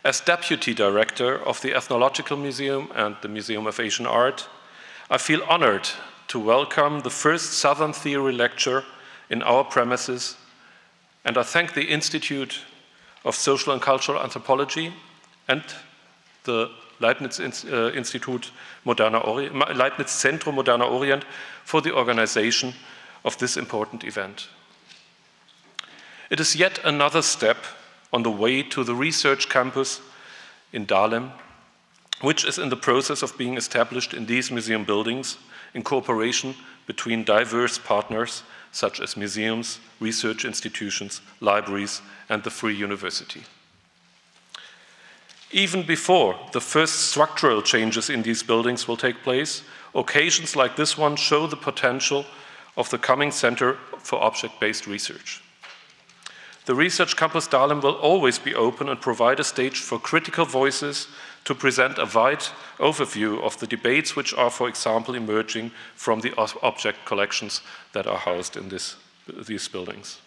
As Deputy Director of the Ethnological Museum and the Museum of Asian Art, I feel honored to welcome the first Southern Theory lecture in our premises, and I thank the Institute of Social and Cultural Anthropology and the Leibniz Institut Moderner Orient, Leibniz Zentrum Moderner Orient for the organization of this important event. It is yet another step on the way to the research campus in Dahlem, which is in the process of being established in these museum buildings in cooperation between diverse partners such as museums, research institutions, libraries, and the Free University. Even before the first structural changes in these buildings will take place, occasions like this one show the potential of the coming Center for Object-Based Research. The Research Campus Dahlem will always be open and provide a stage for critical voices to present a wide overview of the debates which are, for example, emerging from the object collections that are housed in these buildings.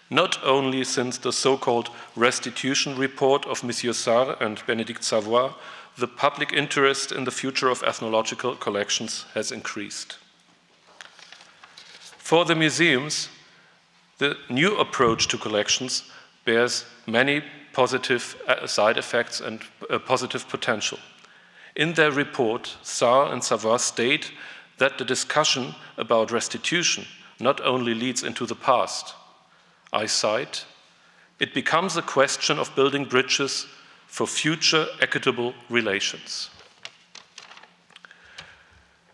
Not only since the so-called restitution report of Monsieur Sarre and Bénédicte Savoy, the public interest in the future of ethnological collections has increased. For the museums, the new approach to collections bears many positive side effects and positive potential. In their report, Sarre and Savoy state that the discussion about restitution not only leads into the past. I cite, "It becomes a question of building bridges for future equitable relations."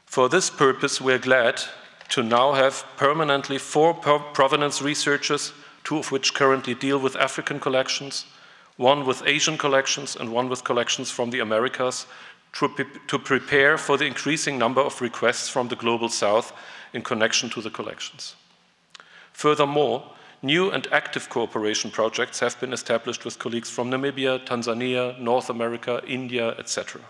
For this purpose, we are glad to now have permanently 4 provenance researchers, 2 of which currently deal with African collections, 1 with Asian collections, and 1 with collections from the Americas, to prepare for the increasing number of requests from the Global South in connection to the collections. Furthermore, new and active cooperation projects have been established with colleagues from Namibia, Tanzania, North America, India, etc.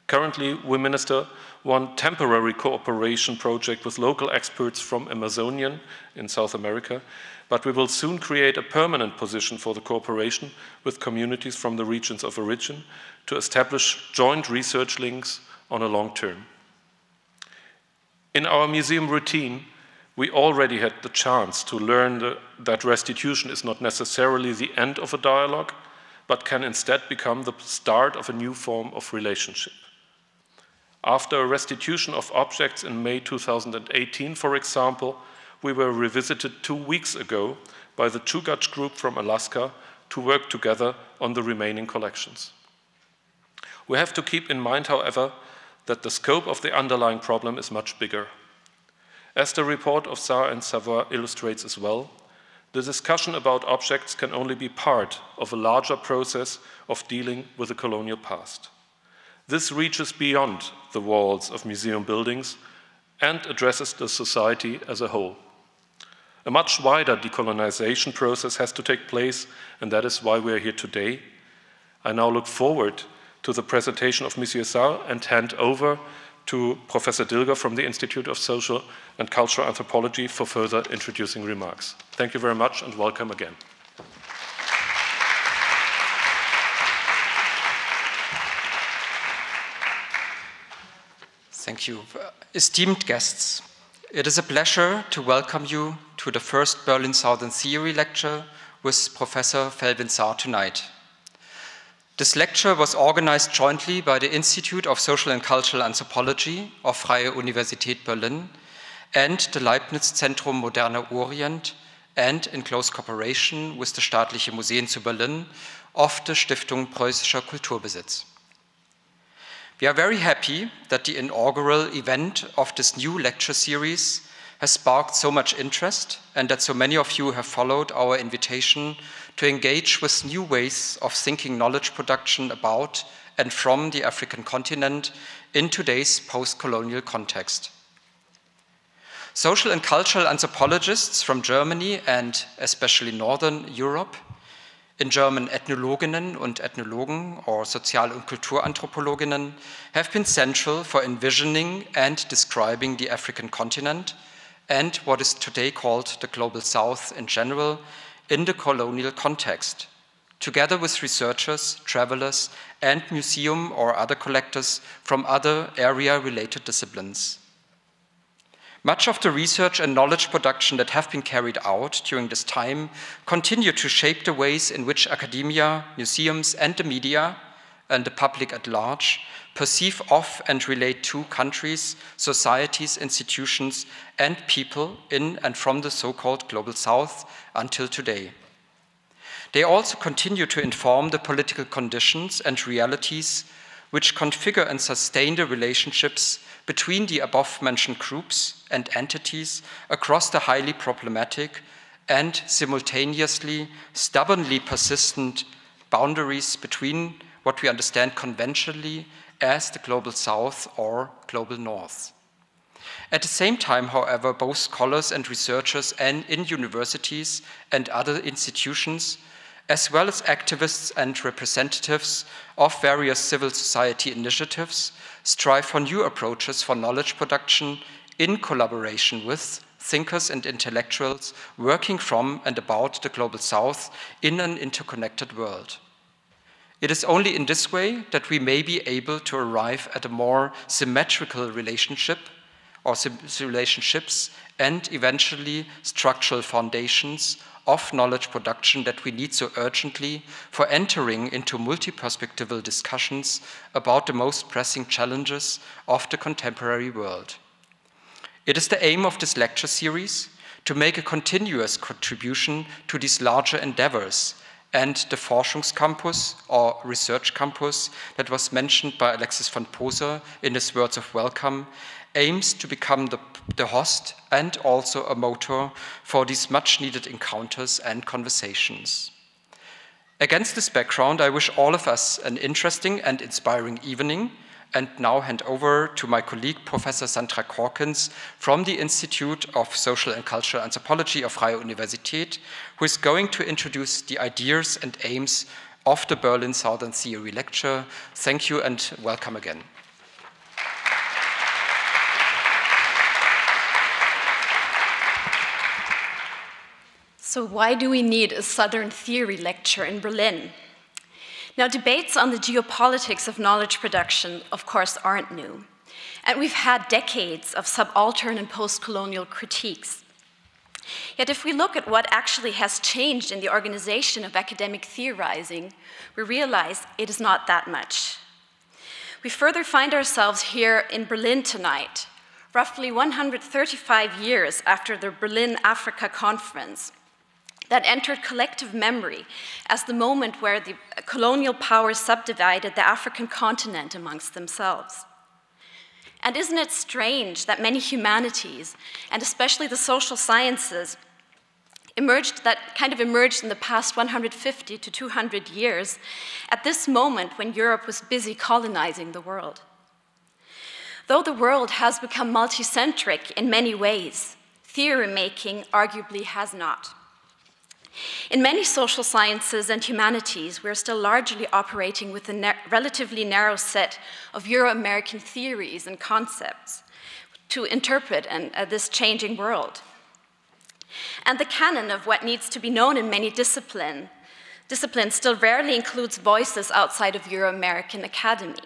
Currently, we minister one temporary cooperation project with local experts from Amazonian in South America, but we will soon create a permanent position for the cooperation with communities from the regions of origin to establish joint research links on a long term. In our museum routine, we already had the chance to learn that restitution is not necessarily the end of a dialogue, but can instead become the start of a new form of relationship. After a restitution of objects in May 2018, for example, we were revisited 2 weeks ago by the Chugach group from Alaska to work together on the remaining collections. We have to keep in mind, however, that the scope of the underlying problem is much bigger. As the report of Sarre and Savoy illustrates as well, the discussion about objects can only be part of a larger process of dealing with the colonial past. This reaches beyond the walls of museum buildings and addresses the society as a whole. A much wider decolonization process has to take place, and that is why we are here today. I now look forward to the presentation of Monsieur Sarre and hand over to Professor Dilger from the Institute of Social and Cultural Anthropology for further introducing remarks. Thank you very much and welcome again. Thank you. Esteemed guests, it is a pleasure to welcome you to the first Berlin Southern Theory lecture with Professor Felwine Sarre tonight. This lecture was organized jointly by the Institute of Social and Cultural Anthropology of Freie Universität Berlin and the Leibniz Zentrum Moderner Orient, and in close cooperation with the Staatliche Museen zu Berlin of the Stiftung Preußischer Kulturbesitz. We are very happy that the inaugural event of this new lecture series has sparked so much interest and that so many of you have followed our invitation to engage with new ways of thinking knowledge production about and from the African continent in today's post-colonial context. Social and cultural anthropologists from Germany and especially Northern Europe, in German Ethnologinnen und Ethnologen or Sozial- und Kulturanthropologinnen, have been central for envisioning and describing the African continent and what is today called the Global South in general in the colonial context, together with researchers, travelers, and museum or other collectors from other area-related disciplines. Much of the research and knowledge production that have been carried out during this time continue to shape the ways in which academia, museums, and the media, and the public at large, perceive of and relate to countries, societies, institutions, and people in and from the so-called Global South until today. They also continue to inform the political conditions and realities which configure and sustain the relationships between the above-mentioned groups and entities across the highly problematic and simultaneously stubbornly persistent boundaries between what we understand conventionally as the Global South or Global North. At the same time, however, both scholars and researchers and in universities and other institutions, as well as activists and representatives of various civil society initiatives, strive for new approaches for knowledge production in collaboration with thinkers and intellectuals working from and about the Global South in an interconnected world. It is only in this way that we may be able to arrive at a more symmetrical relationship or relationships and eventually structural foundations of knowledge production that we need so urgently for entering into multi-perspectival discussions about the most pressing challenges of the contemporary world. It is the aim of this lecture series to make a continuous contribution to these larger endeavors, and the Forschungscampus or Research Campus that was mentioned by Alexis van Poser in his words of welcome aims to become the host and also a motor for these much needed encounters and conversations. Against this background, I wish all of us an interesting and inspiring evening, and now hand over to my colleague, Professor Sandra Corkins from the Institute of Social and Cultural Anthropology of Freie Universität, who is going to introduce the ideas and aims of the Berlin Southern Theory Lecture. Thank you and welcome again. So why do we need a Southern Theory Lecture in Berlin? Now, debates on the geopolitics of knowledge production, of course, aren't new. And we've had decades of subaltern and post-colonial critiques. Yet if we look at what actually has changed in the organization of academic theorizing, we realize it is not that much. We further find ourselves here in Berlin tonight, roughly 135 years after the Berlin Africa Conference, that entered collective memory as the moment where the colonial powers subdivided the African continent amongst themselves. And isn't it strange that many humanities, and especially the social sciences, emerged in the past 150 to 200 years at this moment when Europe was busy colonizing the world? Though the world has become multicentric in many ways, theory making arguably has not. In many social sciences and humanities, we're still largely operating with a relatively narrow set of Euro-American theories and concepts to interpret this changing world. And the canon of what needs to be known in many disciplines still rarely includes voices outside of Euro-American academy.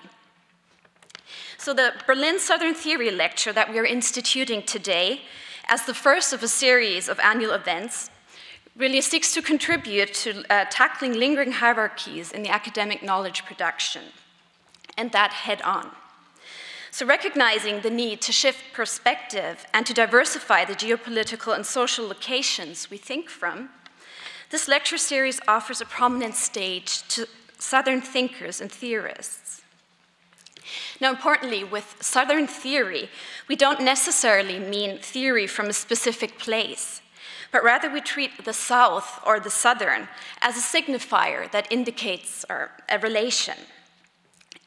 So the Berlin Southern Theory Lecture that we are instituting today, as the first of a series of annual events, really seeks to contribute to tackling lingering hierarchies in the academic knowledge production, and that head on. So recognizing the need to shift perspective and to diversify the geopolitical and social locations we think from, this lecture series offers a prominent stage to Southern thinkers and theorists. Now, importantly, with Southern theory, we don't necessarily mean theory from a specific place, but rather we treat the South or the Southern as a signifier that indicates a relation,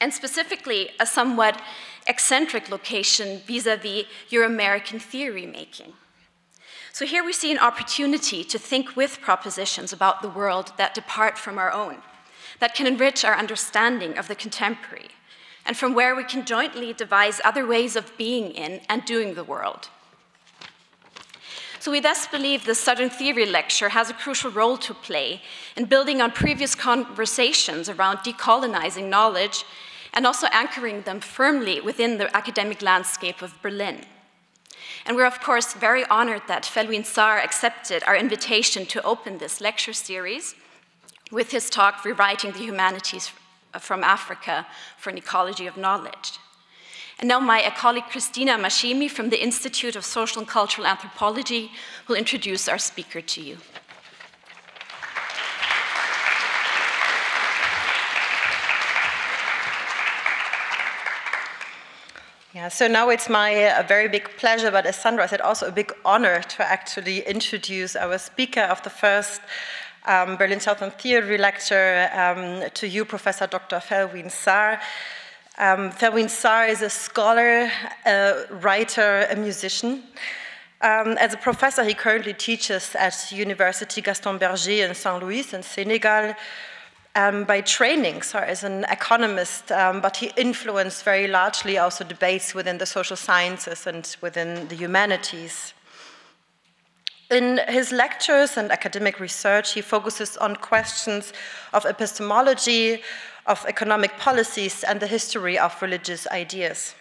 and specifically a somewhat eccentric location vis-a-vis Euro-American theory making. So here we see an opportunity to think with propositions about the world that depart from our own, that can enrich our understanding of the contemporary, and from where we can jointly devise other ways of being in and doing the world. So we thus believe the Southern Theory Lecture has a crucial role to play in building on previous conversations around decolonizing knowledge and also anchoring them firmly within the academic landscape of Berlin. And we're, of course, very honored that Felwine Sarr accepted our invitation to open this lecture series with his talk, Rewriting the Humanities from Africa for an Ecology of Knowledge. And now my colleague Christina Mashimi from the Institute of Social and Cultural Anthropology will introduce our speaker to you. Yeah, so now it's my very big pleasure, but as Sandra said, also a big honor to actually introduce our speaker of the first Berlin Southern Theory Lecture to you, Professor Dr. Felwine Sarr. Felwine Sarr is a scholar, a writer, a musician. As a professor, he currently teaches at University Gaston Berger in Saint Louis in Senegal. By training, Sarr is an economist, but he influenced very largely also debates within the social sciences and within the humanities. In his lectures and academic research, he focuses on questions of epistemology, of economic policies, and the history of religious ideas.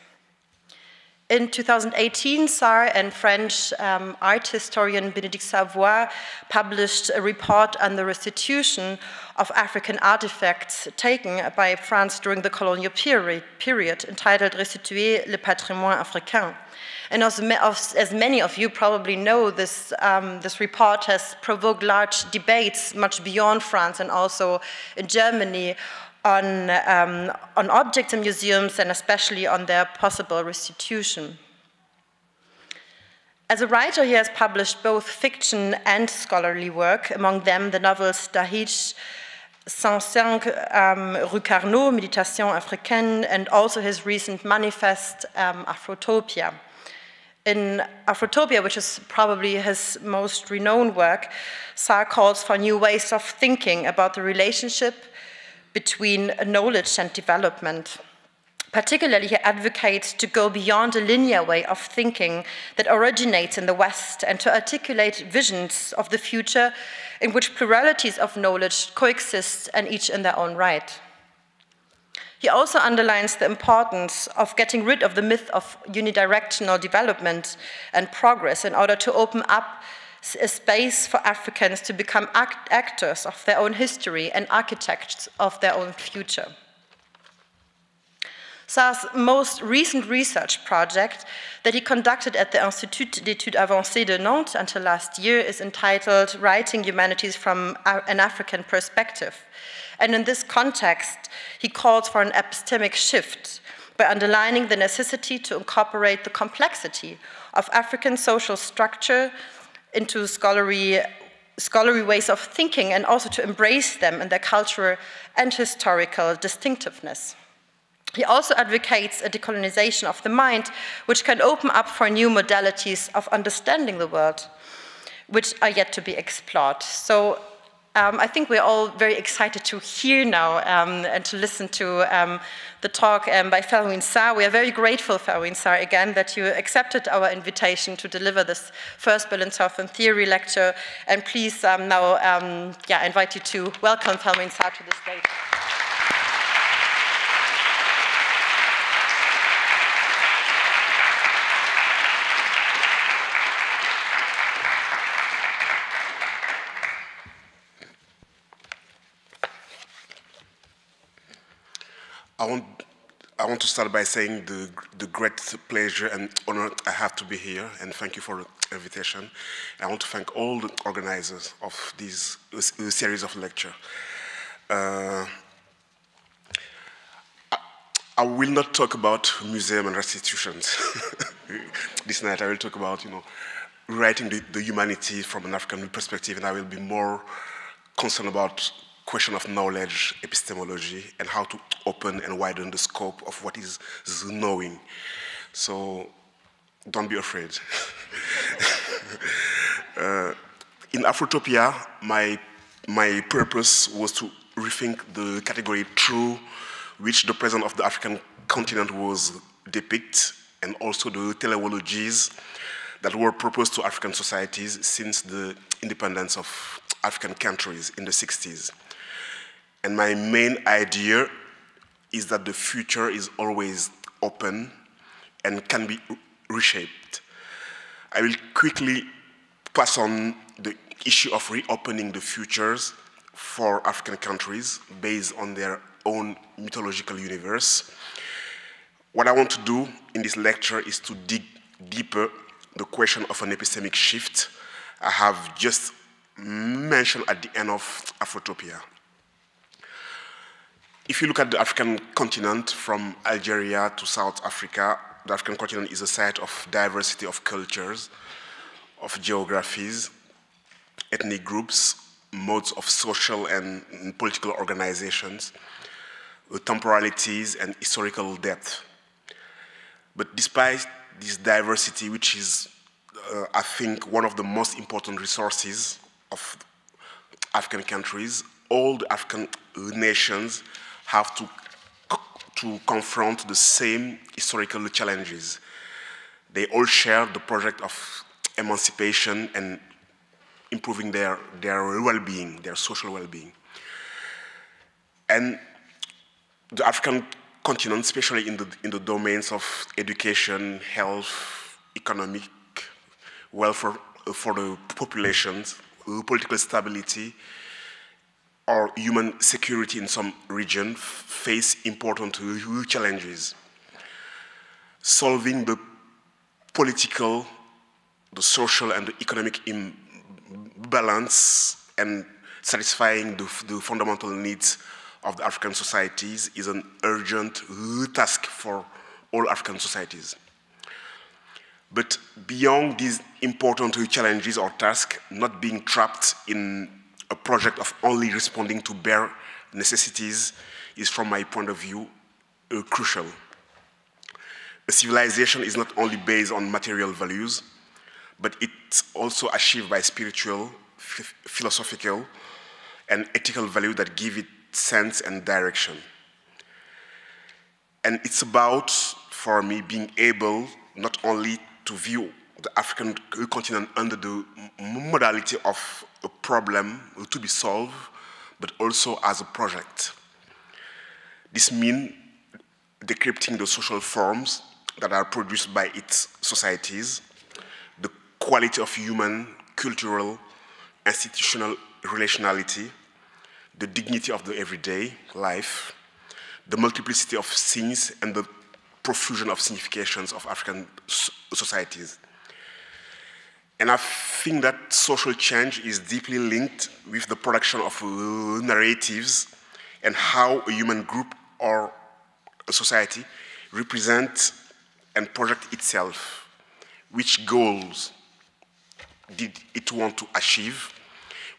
In 2018, Sarr and French art historian Bénédicte Savoy published a report on the restitution of African artifacts taken by France during the colonial period entitled Restituer le patrimoine africain. And as many of you probably know, this report has provoked large debates much beyond France and also in Germany on objects in museums and especially on their possible restitution. As a writer, he has published both fiction and scholarly work, among them the novels Dahij, 105 Rue Carnot, Méditation africaine, and also his recent manifest, Afrotopia. In Afrotopia, which is probably his most renowned work, Sarr calls for new ways of thinking about the relationship between knowledge and development. Particularly, he advocates to go beyond a linear way of thinking that originates in the West and to articulate visions of the future in which pluralities of knowledge coexist and each in their own right. He also underlines the importance of getting rid of the myth of unidirectional development and progress in order to open up a space for Africans to become actors of their own history and architects of their own future. Sarr's most recent research project that he conducted at the Institut d'études avancées de Nantes until last year is entitled Writing Humanities from an African Perspective. And in this context, he calls for an epistemic shift by underlining the necessity to incorporate the complexity of African social structure into scholarly ways of thinking and also to embrace them in their cultural and historical distinctiveness. He also advocates a decolonization of the mind, which can open up for new modalities of understanding the world, which are yet to be explored. So I think we're all very excited to hear now and to listen to the talk by Felwine Sarr. We are very grateful, Felwine Sarr, again, that you accepted our invitation to deliver this first Berlin Southern Theory Lecture. And please now invite you to welcome Felwine Sarr to the stage. I want to start by saying the great pleasure and honor I have to be here, and thank you for the invitation. I want to thank all the organizers of this series of lectures. I will not talk about museum and restitutions this night. I will talk about, writing the humanity from an African perspective, and I will be more concerned about question of knowledge, epistemology, and how to open and widen the scope of what is knowing. So don't be afraid. In Afrotopia, my purpose was to rethink the category through which the presence of the African continent was depicted, and also the teleologies that were proposed to African societies since the independence of African countries in the 60s. And my main idea is that the future is always open and can be reshaped. I will quickly pass on the issue of reopening the futures for African countries based on their own mythological universe. What I want to do in this lecture is to dig deeper the question of an epistemic shift I have just mentioned at the end of Afrotopia. If you look at the African continent from Algeria to South Africa, the African continent is a site of diversity of cultures, of geographies, ethnic groups, modes of social and political organizations, temporalities and historical depth. But despite this diversity, which is, I think, one of the most important resources of African countries, all the African nations have to confront the same historical challenges. They all share the project of emancipation and improving their well-being, their social well-being. And the African continent, especially in the domains of education, health, economic welfare for the populations, political stability, or human security in some region, face important challenges. Solving the political, the social, and the economic imbalance and satisfying the fundamental needs of the African societies is an urgent task for all African societies. But beyond these important challenges or tasks, not being trapped in a project of only responding to bare necessities is, from my point of view, crucial. A civilization is not only based on material values, but it's also achieved by spiritual, philosophical, and ethical value that give it sense and direction. And it's about, for me, being able not only to view the African continent under the modality of a problem to be solved, but also as a project. This means decrypting the social forms that are produced by its societies, the quality of human, cultural, institutional relationality, the dignity of the everyday life, the multiplicity of scenes, and the profusion of significations of African societies. And I think that social change is deeply linked with the production of narratives and how a human group or a society represents and projects itself. Which goals did it want to achieve?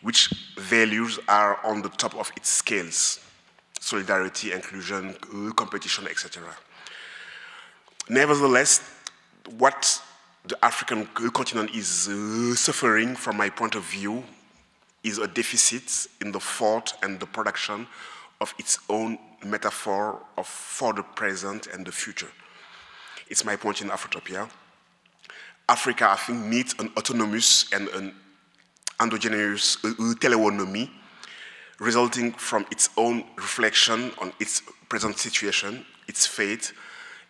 Which values are on the top of its scales? Solidarity, inclusion, competition, etc. Nevertheless, what the African continent is suffering, from my point of view, is a deficit in the thought and the production of its own metaphor for the present and the future. It's my point in Afrotopia. Africa, I think, needs an autonomous and an endogenous teleonomy resulting from its own reflection on its present situation, its fate,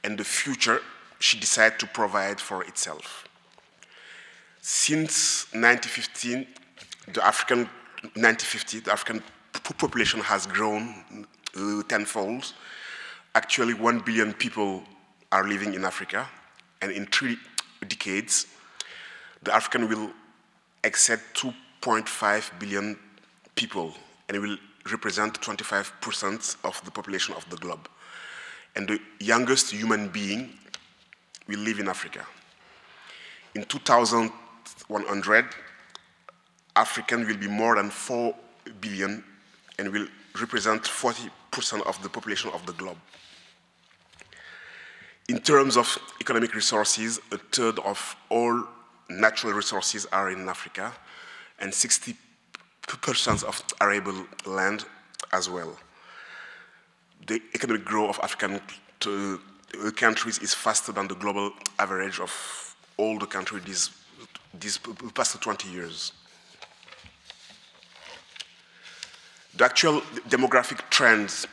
and the future she decided to provide for itself. Since 1915, the African population has grown tenfold. Actually, 1 billion people are living in Africa, and in 3 decades, the African will exceed 2.5 billion people, and it will represent 25% of the population of the globe. And the youngest human being will live in Africa. In 2100, African will be more than 4 billion and will represent 40% of the population of the globe. In terms of economic resources, a third of all natural resources are in Africa, and 60% of arable land as well. The economic growth of African countries is faster than the global average of all the country these past 20 years. The actual demographic trends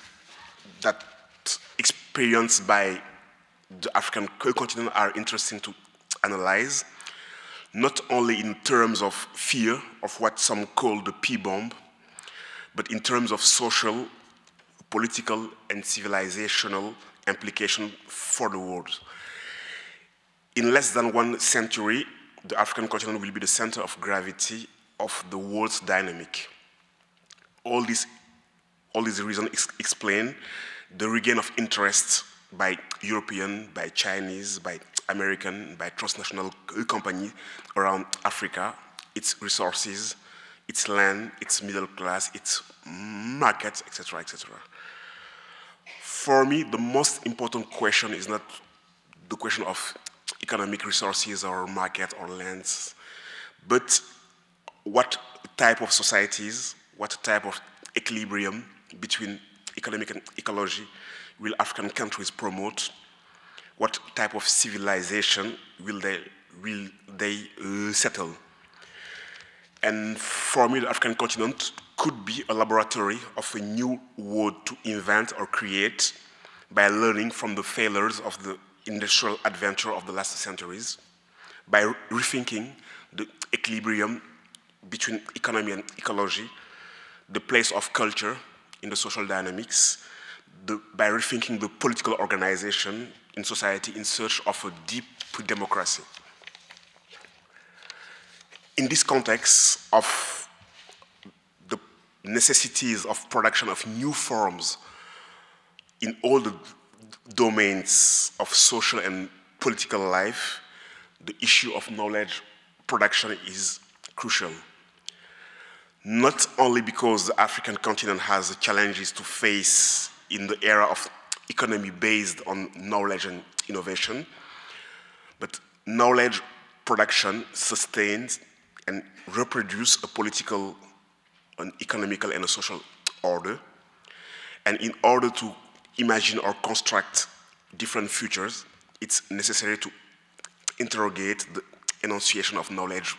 that experienced by the African continent are interesting to analyze, not only in terms of fear of what some call the P-bomb, but in terms of social, political, and civilizational implication for the world. In less than 1 century, the African continent will be the center of gravity of the world's dynamic. All these reasons explain the regain of interest by European, by Chinese, by American, by transnational companies around Africa, its resources, its land, its middle class, its markets, etc., etc. For me, the most important question is not the question of economic resources or market or lands, but what type of societies, what type of equilibrium between economic and ecology will African countries promote? What type of civilization will they settle? And for me, the African continent could be a laboratory of a new world to invent or create by learning from the failures of the industrial adventure of the last centuries, by rethinking the equilibrium between economy and ecology, the place of culture in the social dynamics, by rethinking the political organization in society in search of a deep democracy. In this context of the necessities of production of new forms in all the domains of social and political life, the issue of knowledge production is crucial. Not only because the African continent has challenges to face in the era of economy based on knowledge and innovation, but knowledge production sustains and reproduces a political, an economical, and a social order. And in order to imagine or construct different futures, it's necessary to interrogate the enunciation of knowledge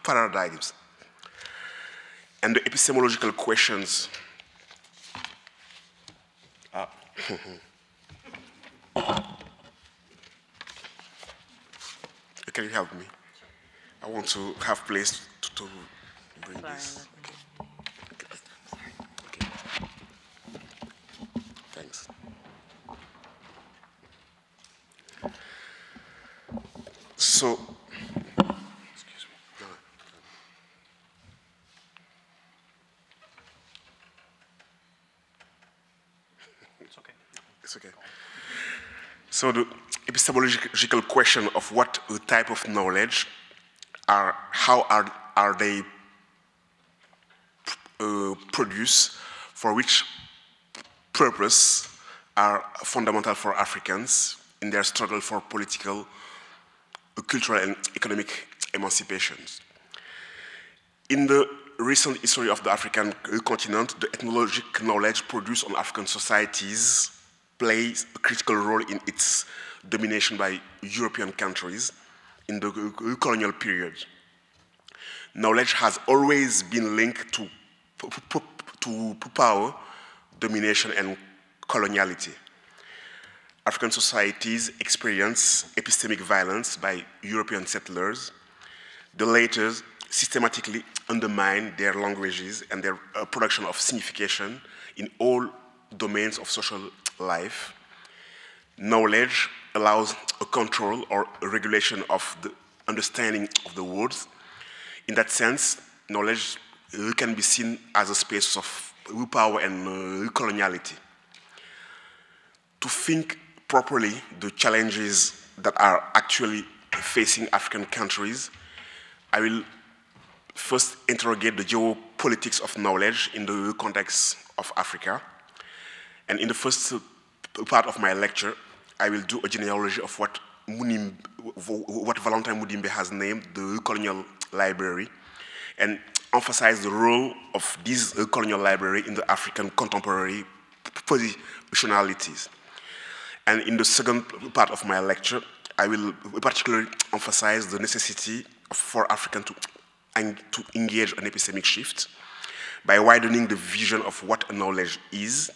paradigms. And the epistemological questions can you help me? I want to have place to bring this. Okay. Thanks. So, excuse me. It's okay. It's okay. So the epistemological question of what type of knowledge are, how are they produced, for which purpose are fundamental for Africans in their struggle for political, cultural, and economic emancipations. In the recent history of the African continent, the ethnologic knowledge produced on African societies plays a critical role in its domination by European countries in the colonial period. Knowledge has always been linked to power, domination, and coloniality. African societies experience epistemic violence by European settlers. The latter systematically undermine their languages and their production of signification in all domains of social life. Knowledge allows a control or a regulation of the understanding of the world. In that sense, knowledge can be seen as a space of power and coloniality. To think properly the challenges that are actually facing African countries, I will first interrogate the geopolitics of knowledge in the context of Africa. And in the first part of my lecture, I will do a genealogy of what Valentine Mudimbe has named the colonial library, and emphasize the role of this colonial library in the African contemporary positionalities. And in the second part of my lecture, I will particularly emphasize the necessity for Africans to engage an epistemic shift by widening the vision of what knowledge is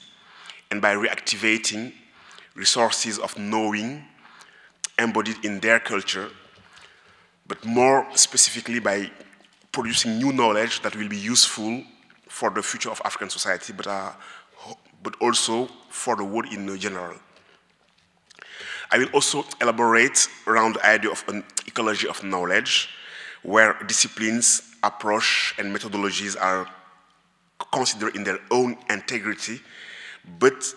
and by reactivating resources of knowing embodied in their culture, but more specifically by producing new knowledge that will be useful for the future of African society, but also for the world in general. I will also elaborate around the idea of an ecology of knowledge, where disciplines, approach, and methodologies are considered in their own integrity, but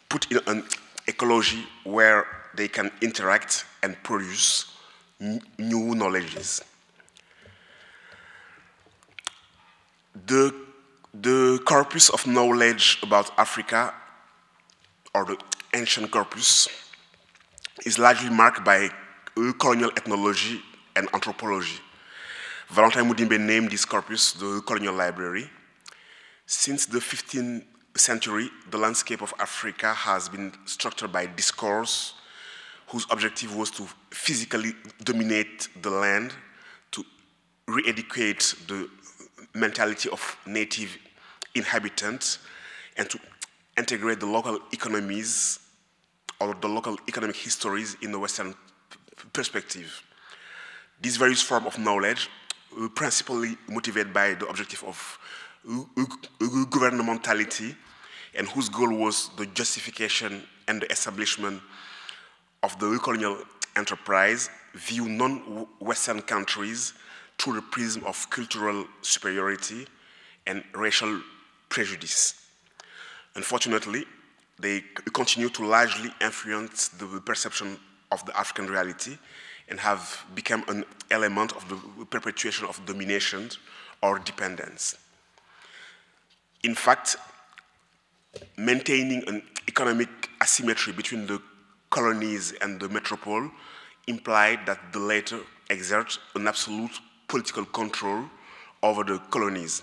put in an ecology where they can interact and produce new knowledges. The corpus of knowledge about Africa, or the ancient corpus, is largely marked by colonial ethnology and anthropology. Valentin Mudimbe named this corpus the colonial library. Since the 15th century, the landscape of Africa has been structured by discourse whose objective was to physically dominate the land, to re-educate the mentality of native inhabitants, and to integrate the local economies or the local economic histories in the Western perspective. These various forms of knowledge were principally motivated by the objective of governmentality, and whose goal was the justification and the establishment of the colonial enterprise, view non-Western countries through the prism of cultural superiority and racial prejudice. Unfortunately, they continue to largely influence the perception of the African reality and have become an element of the perpetuation of domination or dependence. In fact, maintaining an economic asymmetry between the colonies and the metropole implied that the latter exert an absolute political control over the colonies.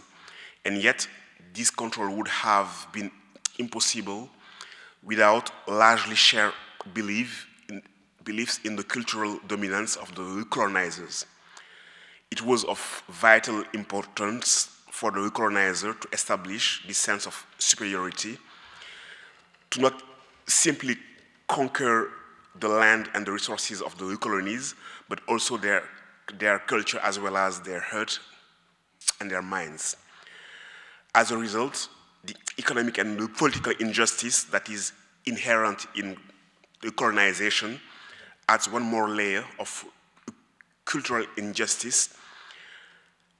And yet, this control would have been impossible without largely shared beliefs in the cultural dominance of the colonizers. It was of vital importance for the colonizer to establish this sense of superiority, to not simply conquer the land and the resources of the colonies, but also their culture as well as their heart and their minds. As a result, the economic and the political injustice that is inherent in the colonization adds one more layer of cultural injustice.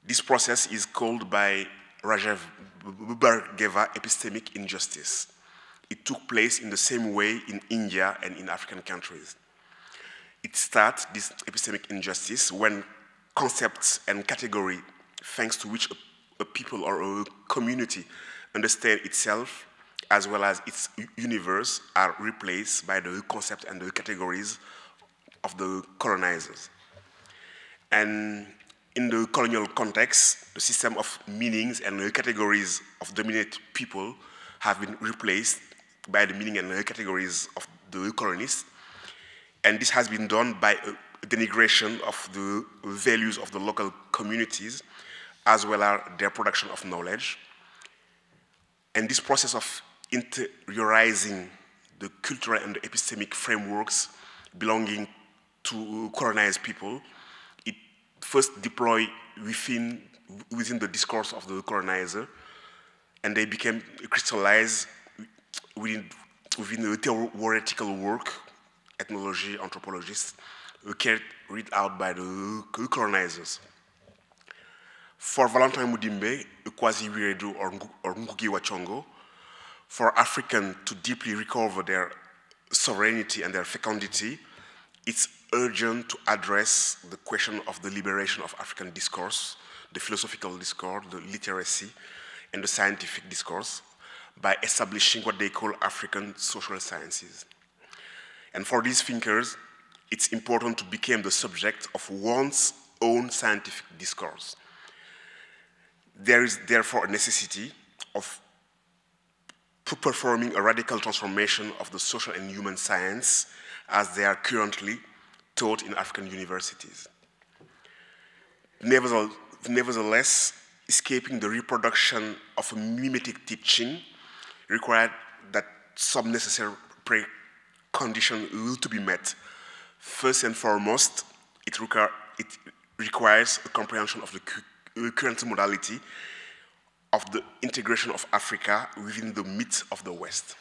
This process is called by Rajev Burgeva epistemic injustice. It took place in the same way in India and in African countries. It starts, this epistemic injustice, when concepts and categories, thanks to which a people or a community understand itself as well as its universe, are replaced by the concepts and the categories of the colonizers. And in the colonial context, the system of meanings and the categories of dominant people have been replaced by the meaning and the categories of the colonists. And this has been done by a denigration of the values of the local communities, as well as their production of knowledge. And this process of interiorizing the cultural and the epistemic frameworks belonging to colonized people, it first deployed within the discourse of the colonizer, and they became crystallized within the theoretical work, ethnology, anthropologists, carried out by the colonizers. For Valentin Mudimbe, Kwasi Wiredu, or Ngugi wa Thiong'o, for Africans to deeply recover their sovereignty and their fecundity, it's urgent to address the question of the liberation of African discourse, the philosophical discourse, the literacy, and the scientific discourse, by establishing what they call African social sciences. And for these thinkers, it's important to become the subject of one's own scientific discourse. There is therefore a necessity of performing a radical transformation of the social and human science as they are currently taught in African universities. Nevertheless, escaping the reproduction of a mimetic teaching required that some necessary preconditions will to be met. First and foremost, it requires a comprehension of the current modality of the integration of Africa within the midst of the West.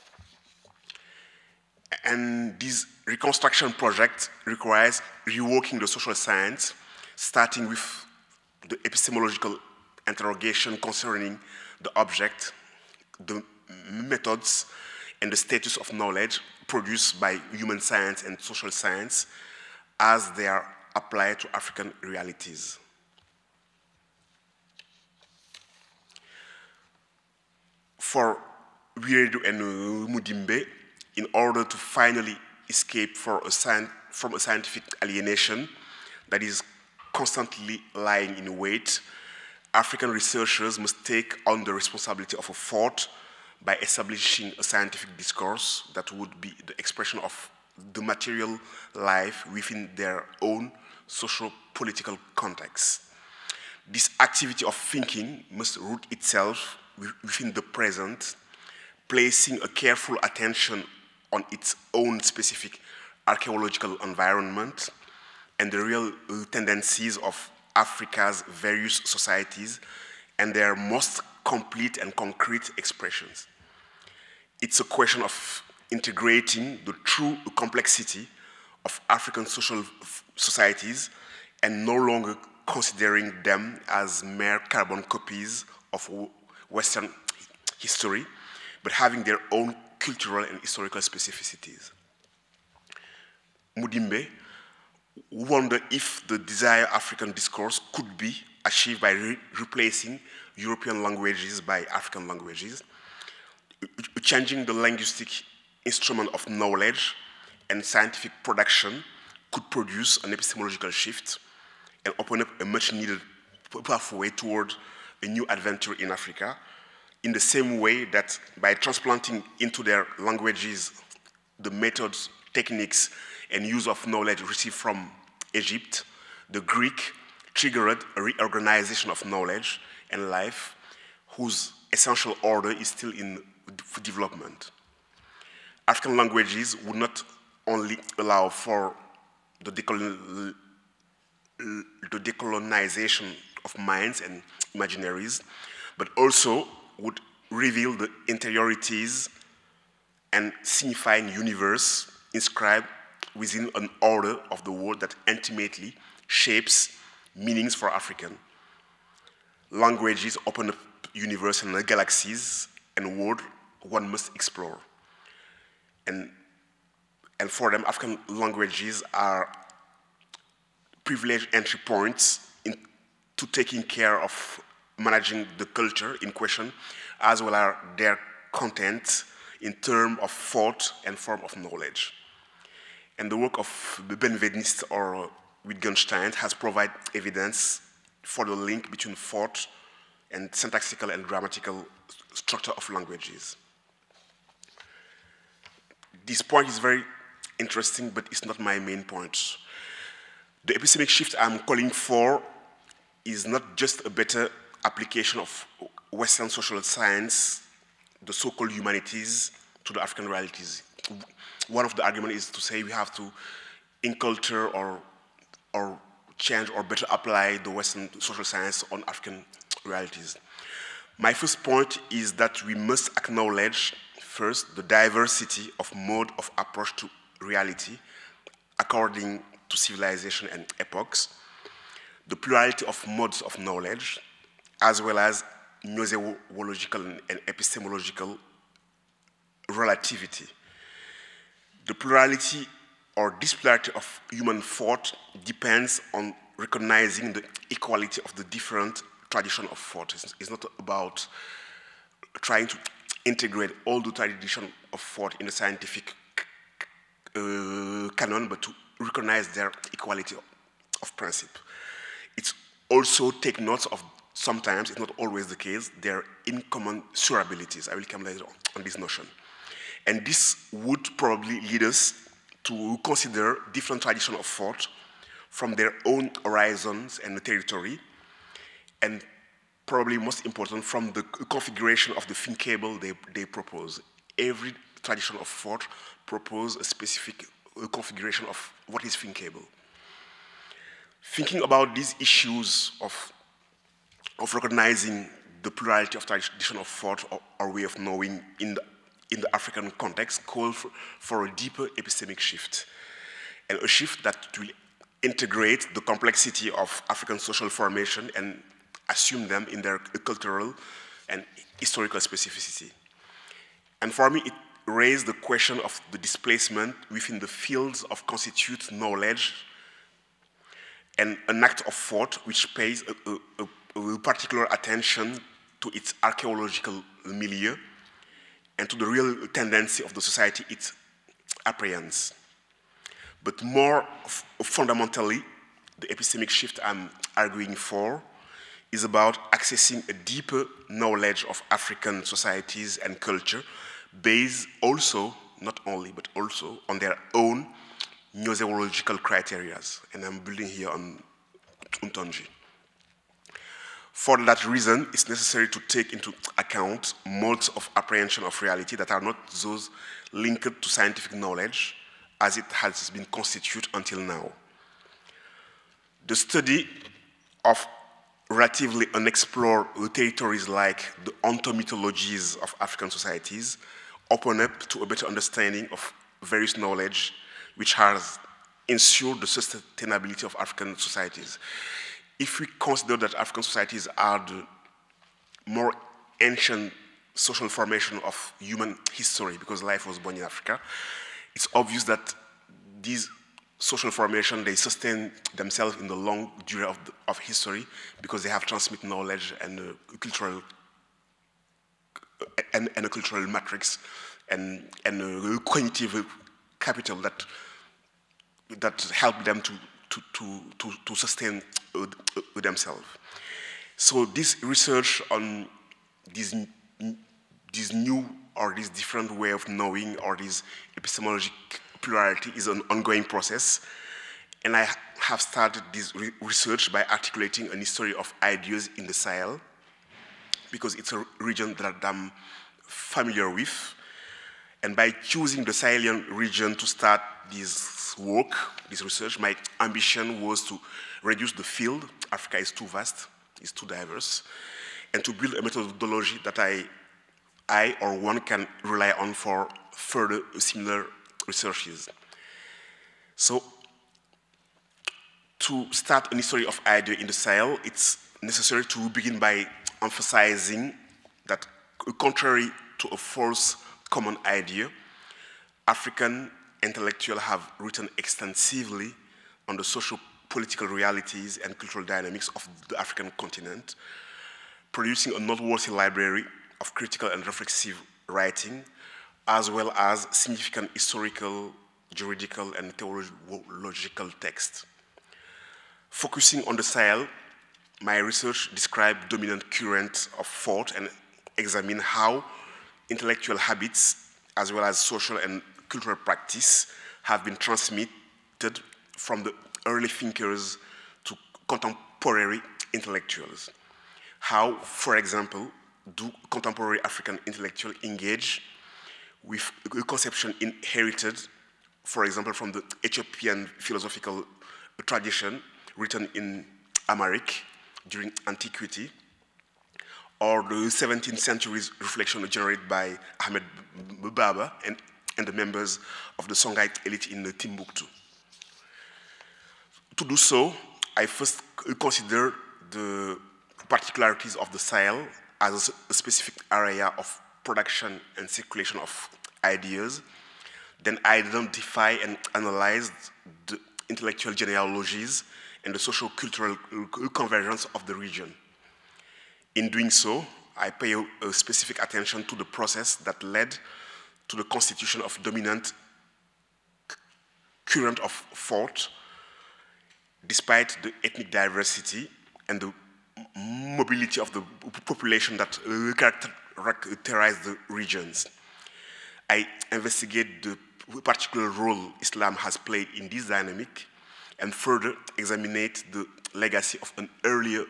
And this reconstruction project requires reworking the social science, starting with the epistemological interrogation concerning the object, the methods, and the status of knowledge produced by human science and social science as they are applied to African realities. For Wiredu and Mudimbe, in order to finally escape from a scientific alienation that is constantly lying in wait, African researchers must take on the responsibility of a thought by establishing a scientific discourse that would be the expression of the material life within their own socio-political context. This activity of thinking must root itself within the present, placing a careful attention on its own specific archaeological environment and the real tendencies of Africa's various societies and their most complete and concrete expressions. It's a question of integrating the true complexity of African social societies and no longer considering them as mere carbon copies of Western history, but having their own cultural and historical specificities. Mudimbe wondered if the desired African discourse could be achieved by replacing European languages by African languages, changing the linguistic instrument of knowledge and scientific production could produce an epistemological shift and open up a much needed pathway toward a new adventure in Africa, in the same way that by transplanting into their languages the methods, techniques, and use of knowledge received from Egypt, the Greek triggered a reorganization of knowledge and life whose essential order is still in development. African languages would not only allow for the decolonization of minds and imaginaries, but also would reveal the interiorities and signifying universe inscribed within an order of the world that intimately shapes meanings for African. Languages open up universe and galaxies and world one must explore. And for them, African languages are privileged entry points into taking care of managing the culture in question, as well as their content in terms of thought and form of knowledge. And the work of the Benveniste or Wittgenstein has provided evidence for the link between thought and syntactical and grammatical structure of languages. This point is very interesting, but it's not my main point. The epistemic shift I'm calling for is not just a better application of Western social science, the so-called humanities, to the African realities. One of the arguments is to say we have to inculture or change or better apply the Western social science on African realities. My first point is that we must acknowledge first the diversity of mode of approach to reality according to civilization and epochs, the plurality of modes of knowledge, as well as museological and epistemological relativity. The plurality or disparity of human thought depends on recognizing the equality of the different traditions of thought. It's not about trying to integrate all the traditions of thought in a scientific canon, but to recognize their equality of principle. It's also take note of sometimes, it's not always the case, their incommensurabilities. I will come later on this notion. And this would probably lead us to consider different traditions of thought from their own horizons and the territory, and probably most important, from the configuration of the thinkable they propose. Every tradition of thought proposes a specific configuration of what is thinkable. Thinking about these issues of recognizing the plurality of tradition of thought or way of knowing in the African context call for a deeper epistemic shift, and a shift that will integrate the complexity of African social formation and assume them in their cultural and historical specificity. And for me, it raised the question of the displacement within the fields of constitute knowledge and an act of thought which pays a particular attention to its archaeological milieu and to the real tendency of the society it apprehends. But more fundamentally, the epistemic shift I'm arguing for is about accessing a deeper knowledge of African societies and culture based also, not only, but also on their own gnoseological criteria. And I'm building here on Umtonji. For that reason, it's necessary to take into account modes of apprehension of reality that are not those linked to scientific knowledge as it has been constituted until now. The study of relatively unexplored territories like the ontomythologies of African societies open up to a better understanding of various knowledge which has ensured the sustainability of African societies. If we consider that African societies are the more ancient social formation of human history, because life was born in Africa, it's obvious that these social formation, they sustain themselves in the long duration of history because they have transmit knowledge and a cultural matrix and a cognitive capital that help them to sustain themselves. So this research on these new or this different way of knowing or this epistemologic plurality is an ongoing process. And I have started this research by articulating a history of ideas in the Sahel, because it's a region that I'm familiar with. And by choosing the Sahelian region to start this work, this research, my ambition was to reduce the field. Africa is too vast, it's too diverse, and to build a methodology that I or one can rely on for further similar researches. So, to start a history of idea in the Sahel, it's necessary to begin by emphasizing that, contrary to a false common idea, African intellectuals have written extensively on the social political realities and cultural dynamics of the African continent, producing a noteworthy library of critical and reflexive writing, as well as significant historical, juridical, and theological texts. Focusing on the Sahel, my research described dominant currents of thought and examined how intellectual habits, as well as social and cultural practice, have been transmitted from the early thinkers to contemporary intellectuals. How, for example, do contemporary African intellectuals engage with a conception inherited, for example, from the Ethiopian philosophical tradition written in Amharic during antiquity, or the 17th century's reflection generated by Ahmed Baba and the members of the Songhai elite in Timbuktu. To do so, I first consider the particularities of the Sahel as a specific area of production and circulation of ideas. Then I identify and analyze the intellectual genealogies and the social-cultural convergence of the region. In doing so, I pay a specific attention to the process that led to the constitution of dominant current of thought, despite the ethnic diversity and the mobility of the population that characterize the regions. I investigate the particular role Islam has played in this dynamic, and further examine the legacy of an earlier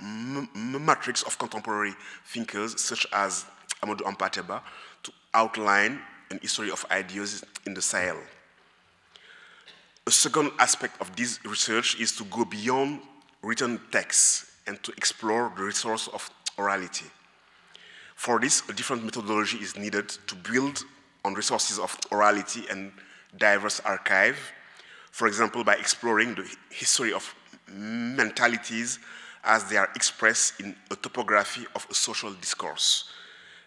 matrix of contemporary thinkers such as Amadou Hampâté-Bâ to outline an history of ideas in the Sahel. A second aspect of this research is to go beyond written texts and to explore the resource of orality. For this, a different methodology is needed to build on resources of orality and diverse archive, for example, by exploring the history of mentalities as they are expressed in a topography of a social discourse.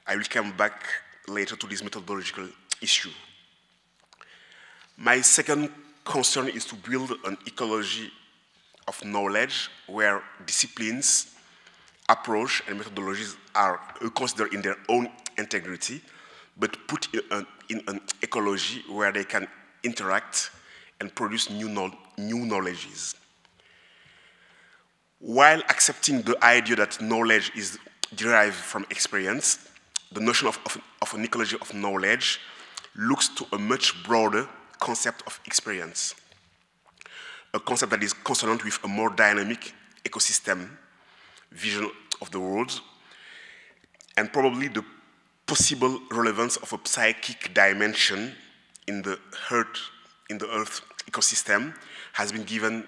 I will come back later to this methodological issue. My second concern is to build an ecology of knowledge where disciplines, approach, and methodologies are considered in their own integrity, but put in an ecology where they can interact and produce new knowledges. While accepting the idea that knowledge is derived from experience, the notion of an ecology of knowledge looks to a much broader concept of experience, a concept that is consonant with a more dynamic ecosystem vision of the world, and probably the possible relevance of a psychic dimension in the Earth ecosystem has been given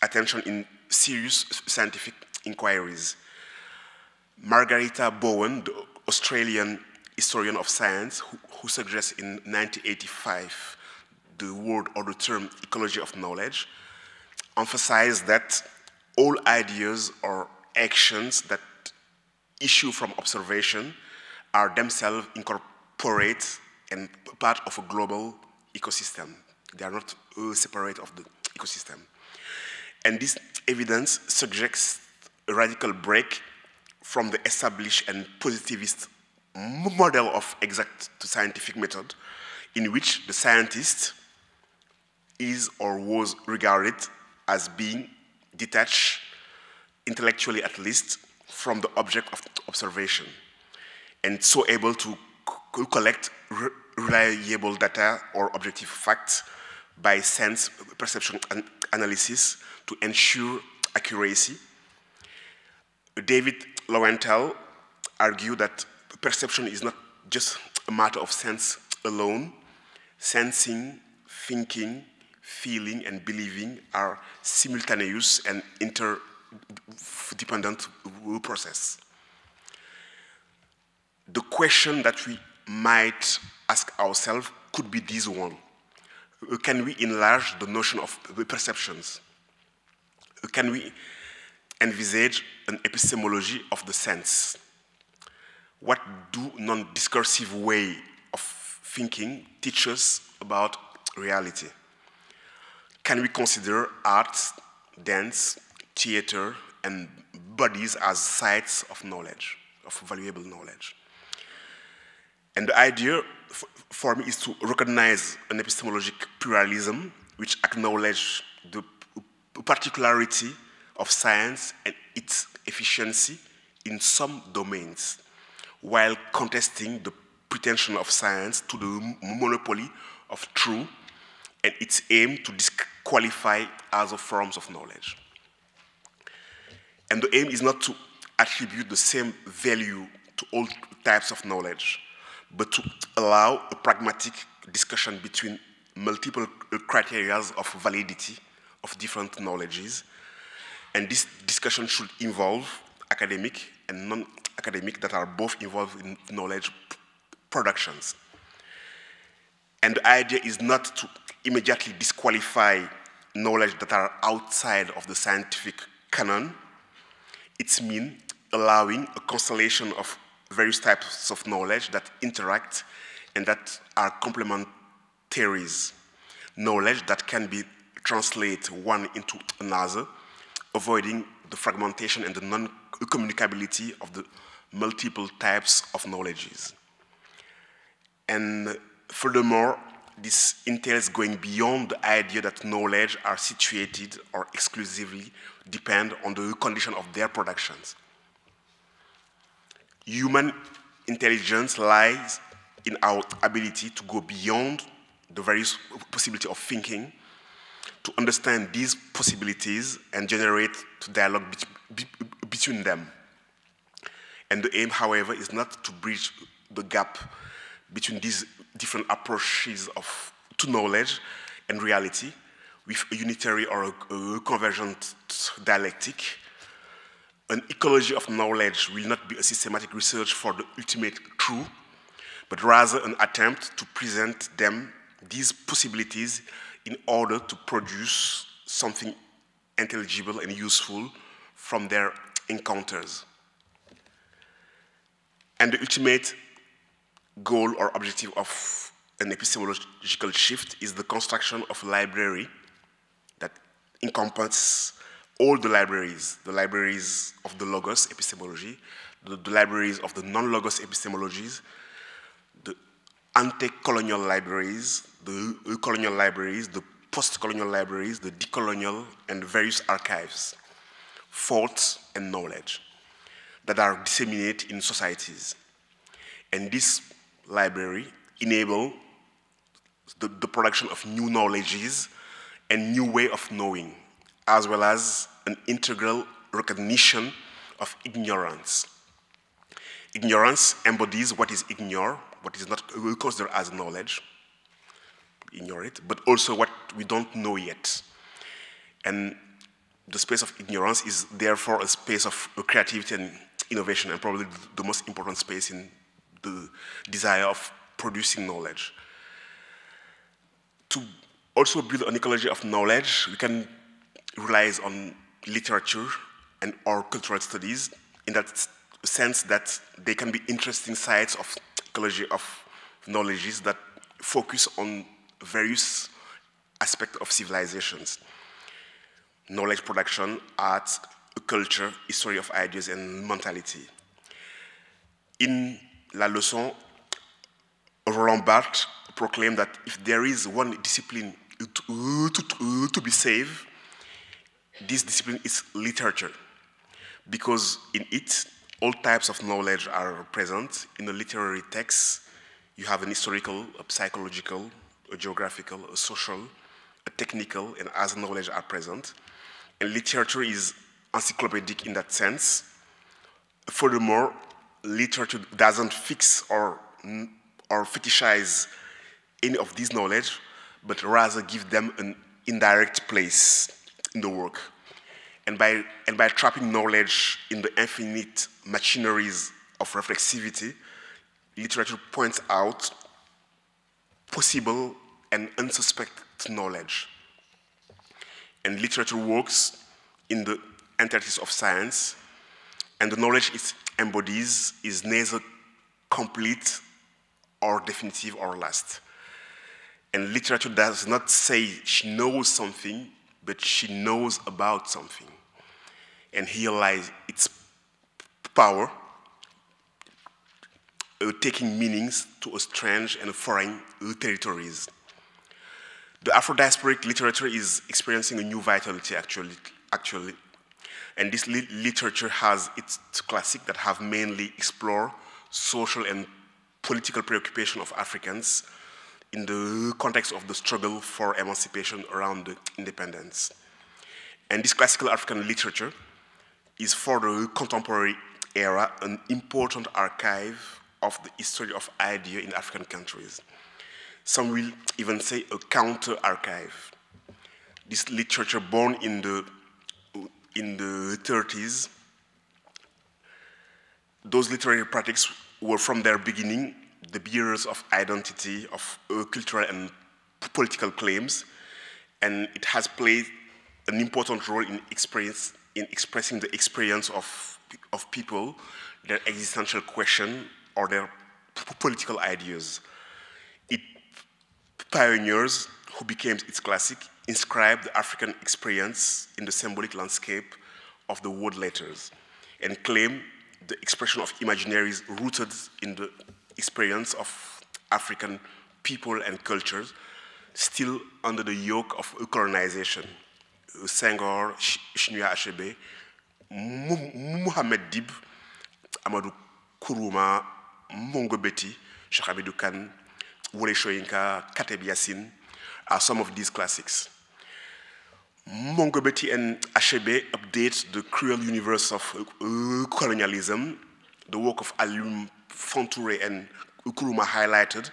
attention in serious scientific inquiries. Margarita Bowen, the Australian historian of science, who suggests in 1985 the word or the term ecology of knowledge, emphasized that all ideas or actions that issue from observation are themselves incorporate and part of a global ecosystem. They are not separate of the ecosystem. And this evidence suggests a radical break from the established and positivist model of exact scientific method in which the scientist is or was regarded as being detached, intellectually at least, from the object of observation, and so able to collect reliable data or objective facts by sense perception analysis to ensure accuracy. David Lowenthal argued that perception is not just a matter of sense alone. Sensing, thinking, feeling, and believing are simultaneous and interdependent process. The question that we might ask ourselves could be this one. Can we enlarge the notion of perceptions? Can we envisage an epistemology of the sense? What do non-discursive way of thinking teach us about reality? Can we consider arts, dance, theater, and bodies as sites of knowledge, of valuable knowledge? And the idea for me is to recognize an epistemologic pluralism which acknowledges the particularity of science and its efficiency in some domains, while contesting the pretension of science to the monopoly of truth and its aim to disqualify other forms of knowledge. And the aim is not to attribute the same value to all types of knowledge, but to allow a pragmatic discussion between multiple criteria of validity of different knowledges. And this discussion should involve academic and non-academic that are both involved in knowledge productions. And the idea is not to immediately disqualify knowledge that are outside of the scientific canon. It means allowing a constellation of various types of knowledge that interact and that are complementaries. Knowledge that can be translated one into another, avoiding the fragmentation and the non-communicability of the multiple types of knowledges. And furthermore, this entails going beyond the idea that knowledge are situated or exclusively depend on the condition of their productions. Human intelligence lies in our ability to go beyond the various possibility of thinking, to understand these possibilities and generate dialogue between them. And the aim, however, is not to bridge the gap between these different approaches to knowledge and reality with a unitary or a convergent dialectic. An ecology of knowledge will not be a systematic research for the ultimate truth, but rather an attempt to present them these possibilities in order to produce something intelligible and useful from their encounters. And the ultimate goal or objective of an epistemological shift is the construction of a library that encompasses all the libraries of the Logos epistemology, the libraries of the non-Logos epistemologies, the ante-colonial libraries, the colonial libraries, the post-colonial libraries, the decolonial, and various archives, thoughts and knowledge that are disseminated in societies. And this library enables the production of new knowledges and new way of knowing, as well as an integral recognition of ignorance. Ignorance embodies what is ignored, what is not considered as knowledge, ignore it, but also what we don't know yet. And the space of ignorance is therefore a space of creativity and innovation, and probably the most important space in the desire of producing knowledge. To also build an ecology of knowledge, we can rely on literature and or cultural studies, in that sense that they can be interesting sites of ecology of knowledges that focus on various aspects of civilizations: knowledge production, art, culture, history of ideas, and mentality. In La Leçon, Roland Barthes proclaimed that if there is one discipline to be saved, this discipline is literature, because in it, all types of knowledge are present. In a literary text, you have an historical, a psychological, a geographical, a social, a technical, and other knowledge are present. And literature is encyclopedic in that sense. Furthermore, literature doesn't fix or fetishize any of these knowledge, but rather give them an indirect place in the work. And by trapping knowledge in the infinite machineries of reflexivity, literature points out possible and unsuspected knowledge. And literature works in the entities of science, and the knowledge it embodies is neither complete or definitive or last. And literature does not say she knows something, but she knows about something. And here lies its power, taking meanings to a strange and foreign territories. The Afro-diasporic literature is experiencing a new vitality, actually. And this literature has its classics that have mainly explored social and political preoccupation of Africans in the context of the struggle for emancipation around the independence. And this classical African literature is, for the contemporary era, an important archive of the history of idea in African countries. Some will even say a counter-archive. This literature, born in the 30s, those literary practices were from their beginning the bearers of identity, of cultural and political claims, and it has played an important role in expressing the experience of people, their existential question, or their political ideas. It pioneers, who became its classic, inscribed the African experience in the symbolic landscape of the world letters, and claimed the expression of imaginaries rooted in the experience of African people and cultures, still under the yoke of colonization. Senghor, Chinua Achebe, Mohamed Dib, Amadou Kourouma, Mongo Betty, Cheikh Hamidou Kane, Wole Soyinka, Kateb Yassine are some of these classics. Mongobeti and Achebe update the cruel universe of colonialism. The work of Alioune Fontouré and Nkrumah highlighted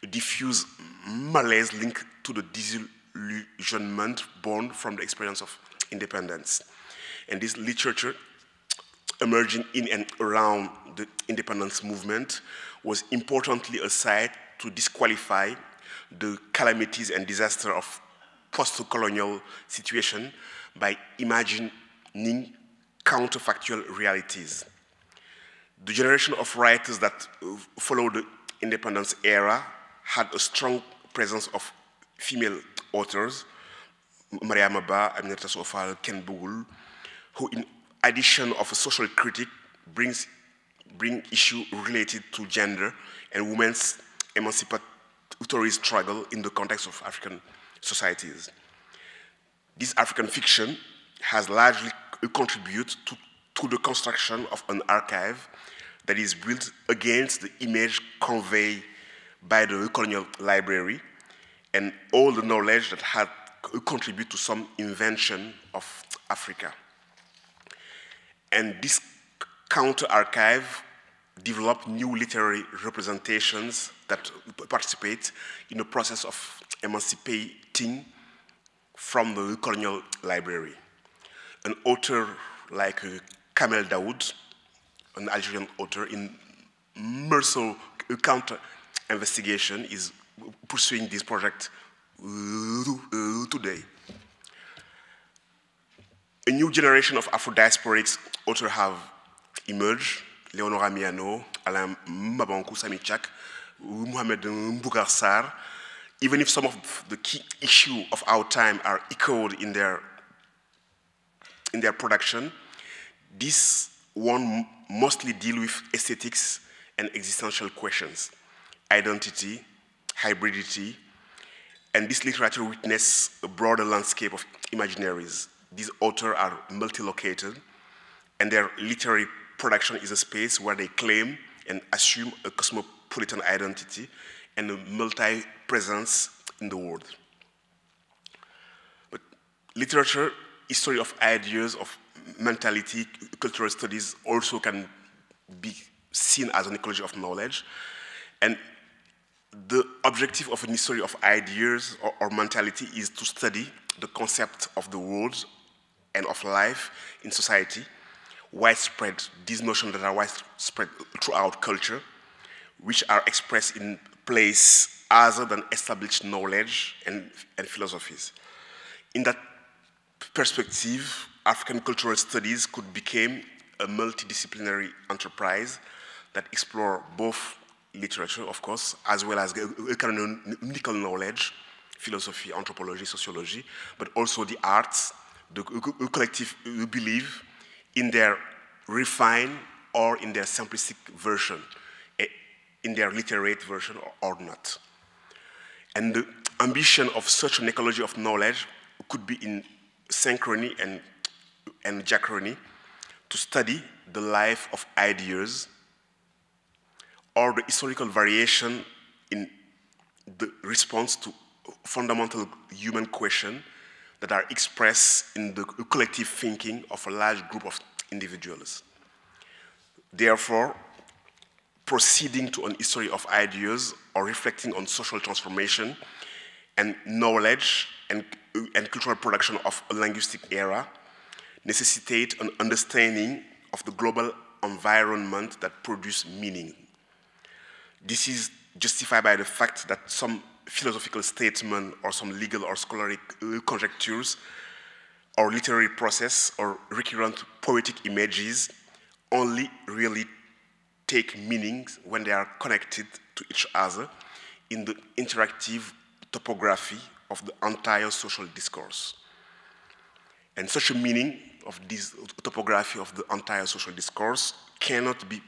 a diffuse malaise linked to the disillusionment born from the experience of independence. And this literature, emerging in and around the independence movement, was importantly a site to disqualify the calamities and disaster of post-colonial situation by imagining counterfactual realities. The generation of writers that followed the independence era had a strong presence of female authors, Mariama Ba, Aminata Sow, Ken Bugul, who in addition of a social critic bring issues related to gender and women's emancipatory struggle in the context of African societies. This African fiction has largely contributed to the construction of an archive that is built against the image conveyed by the colonial library and all the knowledge that had contributed to some invention of Africa. And this counter-archive developed new literary representations that participate in the process of emancipating from the colonial library. An author like Kamel Daoud, an Algerian author in Meursault counter-investigation, is pursuing this project today. A new generation of Afro-diasporics authors have emerged: Leonora Miano, Alain Mabankou, Sami Tchak, Mohamed Mbougar Sarr. Even if some of the key issues of our time are echoed in their production, this one mostly deal with aesthetics and existential questions, identity, hybridity, and this literature witness a broader landscape of imaginaries. These authors are multi-located, and their literary production is a space where they claim and assume a cosmopolitan identity and a multi-presence in the world. But literature, history of ideas, of mentality, cultural studies also can be seen as an ecology of knowledge. And the objective of an history of ideas or mentality is to study the concept of the world and of life in society, widespread, these notions that are widespread throughout culture, which are expressed in place other than established knowledge and philosophies. In that perspective, African cultural studies could become a multidisciplinary enterprise that explore both literature, of course, as well as canonical knowledge, philosophy, anthropology, sociology, but also the arts, the collective belief in their refined or in their simplistic version, in their literate version or not. And the ambition of such an ecology of knowledge could be in synchrony and diachrony to study the life of ideas or the historical variation in the response to fundamental human questions that are expressed in the collective thinking of a large group of individuals. Therefore, proceeding to an history of ideas or reflecting on social transformation and knowledge and cultural production of a linguistic era necessitate an understanding of the global environment that produces meaning. This is justified by the fact that some philosophical statements or some legal or scholarly conjectures or literary process or recurrent poetic images only really take meanings when they are connected to each other in the interactive topography of the entire social discourse. And such a meaning of this topography of the entire social discourse cannot be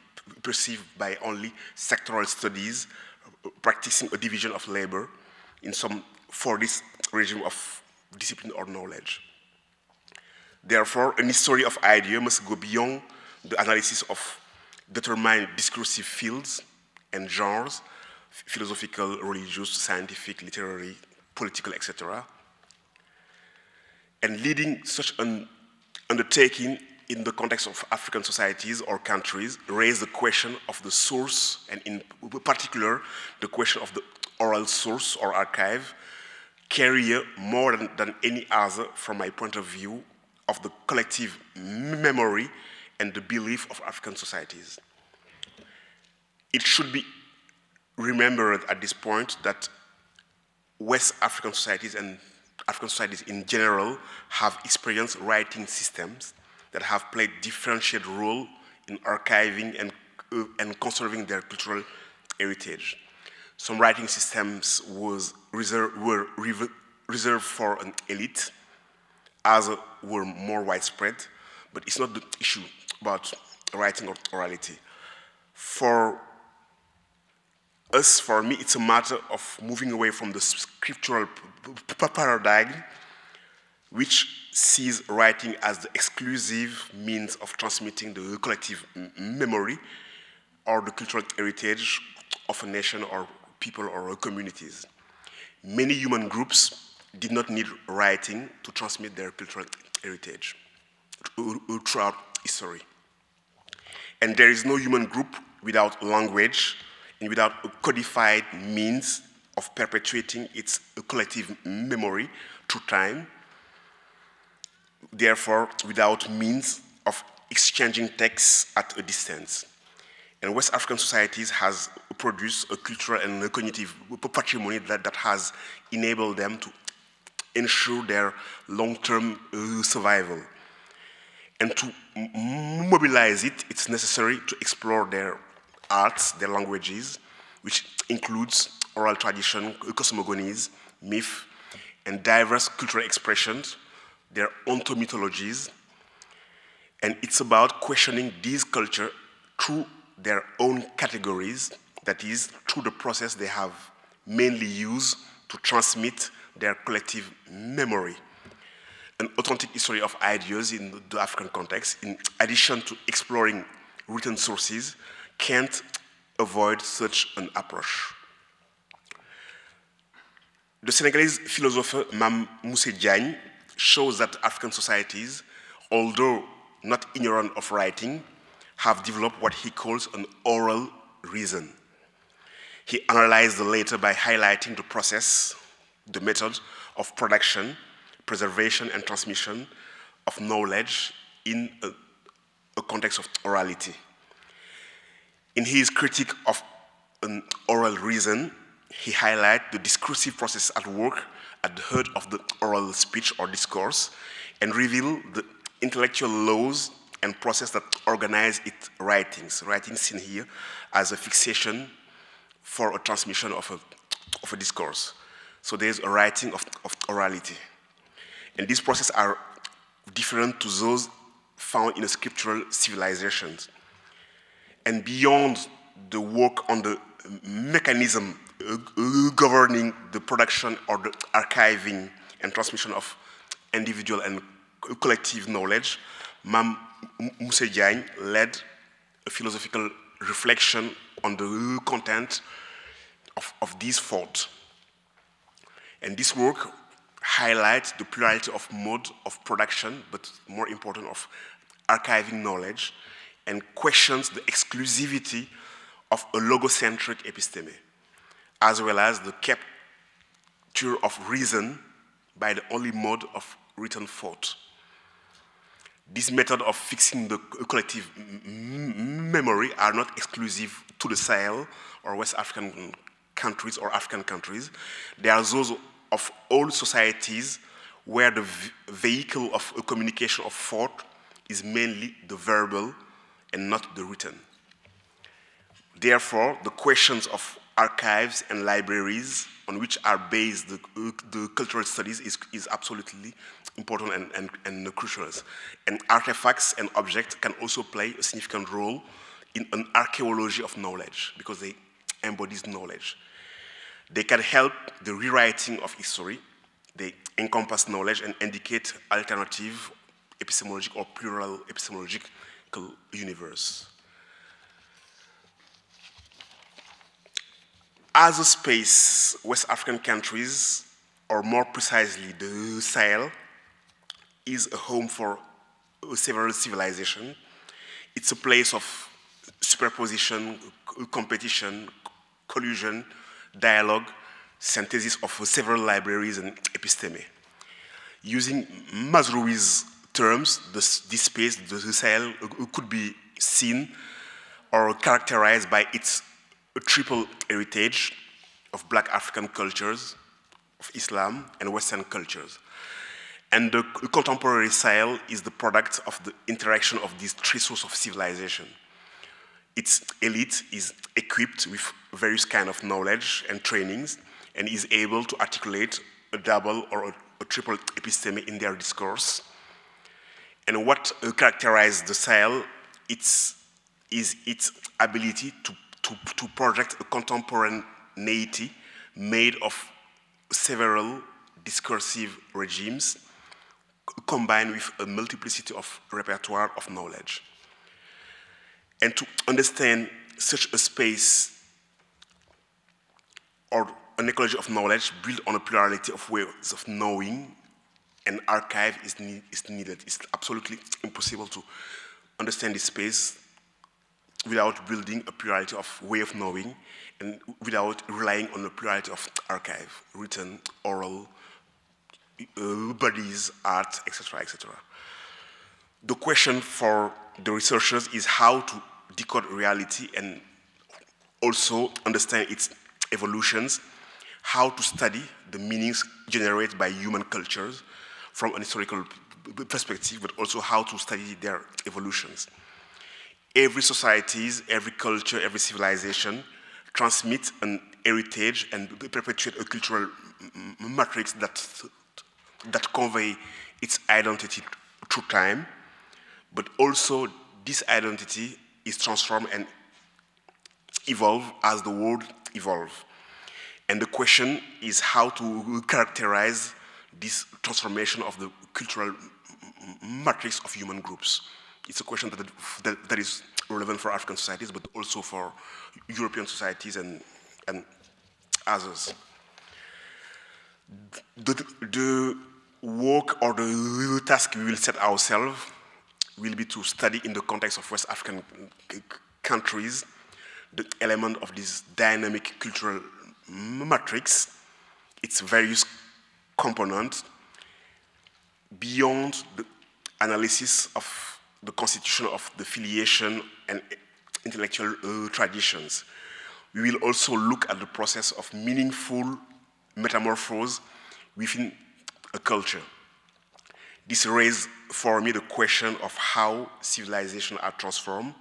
perceived by only sectoral studies practicing a division of labor for this regime of discipline or knowledge. Therefore, an history of idea must go beyond the analysis of determined discursive fields and genres philosophical, religious, scientific, literary, political, etc. And leading such an undertaking in the context of African societies or countries raise the question of the source, and in particular, the question of the oral source or archive, carrier more than any other, from my point of view, of the collective memory and the belief of African societies. It should be remembered at this point that West African societies and African societies in general have experienced writing systems that have played differentiated role in archiving and conserving their cultural heritage. Some writing systems were reserved for an elite, others were more widespread, but it's not the issue about writing or orality. For us, for me, it's a matter of moving away from the scriptural paradigm, which sees writing as the exclusive means of transmitting the collective memory or the cultural heritage of a nation or people or communities. Many human groups did not need writing to transmit their cultural heritage throughout history. And there is no human group without language and without a codified means of perpetuating its collective memory through time, therefore without means of exchanging texts at a distance. And West African societies has produced a cultural and a cognitive patrimony that has enabled them to ensure their long-term survival. And to mobilize it, it's necessary to explore their arts, their languages, which includes oral tradition, cosmogonies, myth, and diverse cultural expressions, their ontomythologies. And it's about questioning these cultures through their own categories, that is, through the process they have mainly used to transmit their collective memory. An authentic history of ideas in the African context, in addition to exploring written sources, can't avoid such an approach. The Senegalese philosopher Mame Moussé Diagne shows that African societies, although not ignorant of writing, have developed what he calls an oral reason. He analyzed the latter by highlighting the process, the method of production, preservation, and transmission of knowledge in a context of orality. In his critique of an oral reason, he highlights the discursive process at work at the heart of the oral speech or discourse, and reveal the intellectual laws and process that organize its writings. Writing seen here as a fixation for a transmission of a discourse. So there's a writing of orality. And these processes are different to those found in a scriptural civilizations. And beyond the work on the mechanism governing the production or the archiving and transmission of individual and collective knowledge, Mame Moussé Diagne led a philosophical reflection on the content of these thoughts. And this work highlights the plurality of mode of production, but more important, of archiving knowledge, and questions the exclusivity of a logocentric episteme, as well as the capture of reason by the only mode of written thought. This method of fixing the collective memory are not exclusive to the Sahel or West African countries or African countries. They are those of all societies where the vehicle of a communication of thought is mainly the verbal and not the written. Therefore, the questions of archives and libraries on which are based the cultural studies is absolutely important and crucial. And artifacts and objects can also play a significant role in an archaeology of knowledge because they embody knowledge. They can help the rewriting of history. They encompass knowledge and indicate alternative epistemological or plural epistemological universe. As a space, West African countries, or more precisely the Sahel, is a home for several civilizations. It's a place of superposition, competition, collusion, dialogue, synthesis of several libraries and episteme. Using Mazroui's terms, this space, the Sahel, could be seen or characterized by its triple heritage of Black African cultures, of Islam, and Western cultures. And the contemporary Sahel is the product of the interaction of these three sources of civilization. Its elite is equipped with various kinds of knowledge and trainings and is able to articulate a double or a triple episteme in their discourse. And what characterizes the Sahel is its ability to project a contemporaneity made of several discursive regimes combined with a multiplicity of repertoire of knowledge. And to understand such a space or an ecology of knowledge built on a plurality of ways of knowing, an archive is needed. It's absolutely impossible to understand this space without building a plurality of way of knowing and without relying on a plurality of archive, written, oral, bodies, art, etc., etc. The question for the researchers is how to decode reality and also understand its evolutions, how to study the meanings generated by human cultures from an historical perspective, but also how to study their evolutions. Every society, every culture, every civilization transmits an heritage and perpetuate a cultural matrix that convey its identity through time, but also this identity is transformed and evolve as the world evolves. And the question is how to characterize this transformation of the cultural matrix of human groups. It's a question that is relevant for African societies, but also for European societies and others. The work or the task we will set ourselves will be to study in the context of West African countries the element of this dynamic cultural matrix, its various components, beyond the analysis of the constitution of the filiation and intellectual traditions. We will also look at the process of meaningful metamorphose within a culture. This raised for me the question of how civilizations are transformed.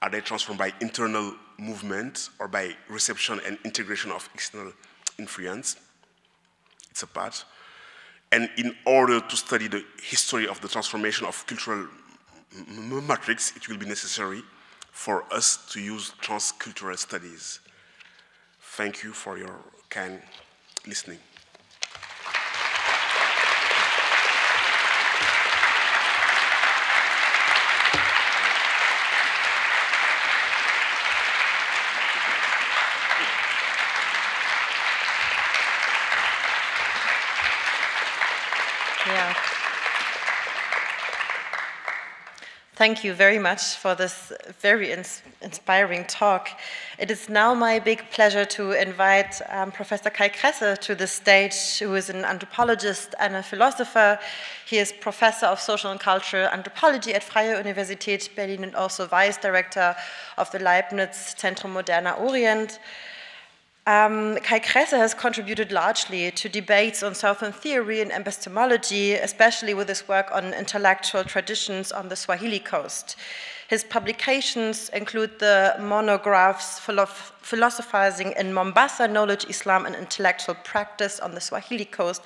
Are they transformed by internal movement or by reception and integration of external influence? It's a part. And in order to study the history of the transformation of cultural matrix, it will be necessary for us to use transcultural studies. Thank you for your kind listening. Yeah. Thank you very much for this very inspiring talk. It is now my big pleasure to invite Professor Kai Kresse to the stage, who is an anthropologist and a philosopher. He is professor of social and cultural anthropology at Freie Universität Berlin and also vice director of the Leibniz Zentrum Moderner Orient. Kai Kresse has contributed largely to debates on Southern theory and epistemology, especially with his work on intellectual traditions on the Swahili coast. His publications include the monographs Philosophizing in Mombasa, Knowledge, Islam, and Intellectual Practice on the Swahili coast,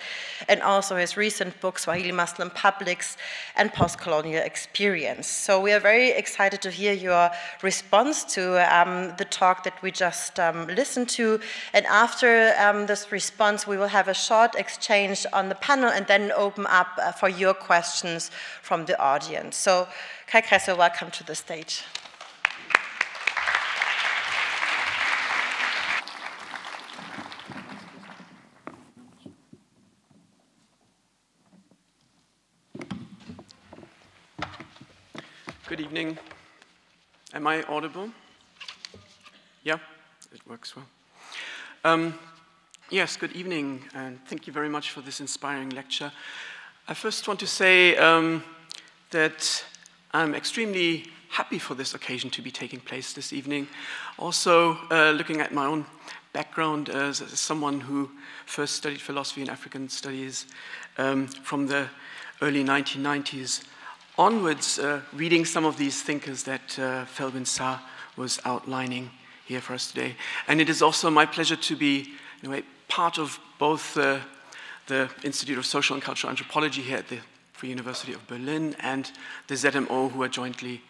and also his recent book, Swahili Muslim Publics and Postcolonial Experience. So we are very excited to hear your response to the talk that we just listened to. And after this response, we will have a short exchange on the panel and then open up for your questions from the audience. So Kai Kresse, welcome to the stage. Good evening. Am I audible? Yeah, it works well. Yes, good evening, and thank you very much for this inspiring lecture. I first want to say that I'm extremely happy for this occasion to be taking place this evening. Also, looking at my own background as someone who first studied philosophy and African studies from the early 1990s onwards, reading some of these thinkers that Felwine Sarr was outlining here for us today. And it is also my pleasure to be, in a way, part of both the Institute of Social and Cultural Anthropology here at the Free University of Berlin and the ZMO, who are jointly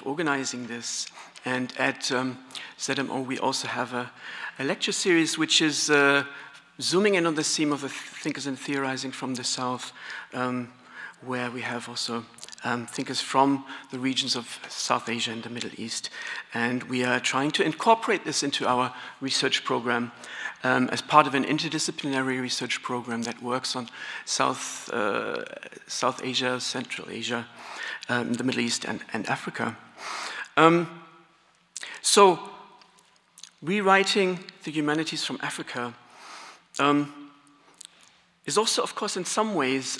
organizing this. And at ZMO, we also have a lecture series which is zooming in on the theme of the thinkers and theorizing from the South, where we have also thinkers from the regions of South Asia and the Middle East. And we are trying to incorporate this into our research program as part of an interdisciplinary research program that works on South Asia, Central Asia, the Middle East, and Africa. So, rewriting the humanities from Africa is also, of course, in some ways,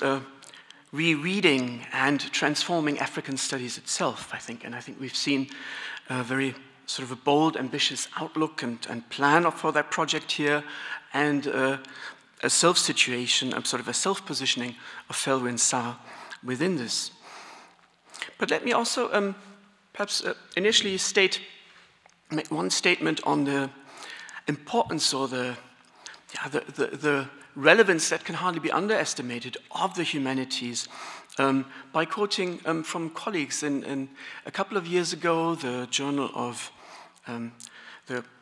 rereading and transforming African studies itself, I think. And I think we've seen a very sort of a bold, ambitious outlook and plan for that project here, and a self-situation, sort of a self-positioning of Felwine Sarr within this. But let me also perhaps initially make one statement on the importance or the relevance that can hardly be underestimated of the humanities by quoting from colleagues. In a couple of years ago, the Journal of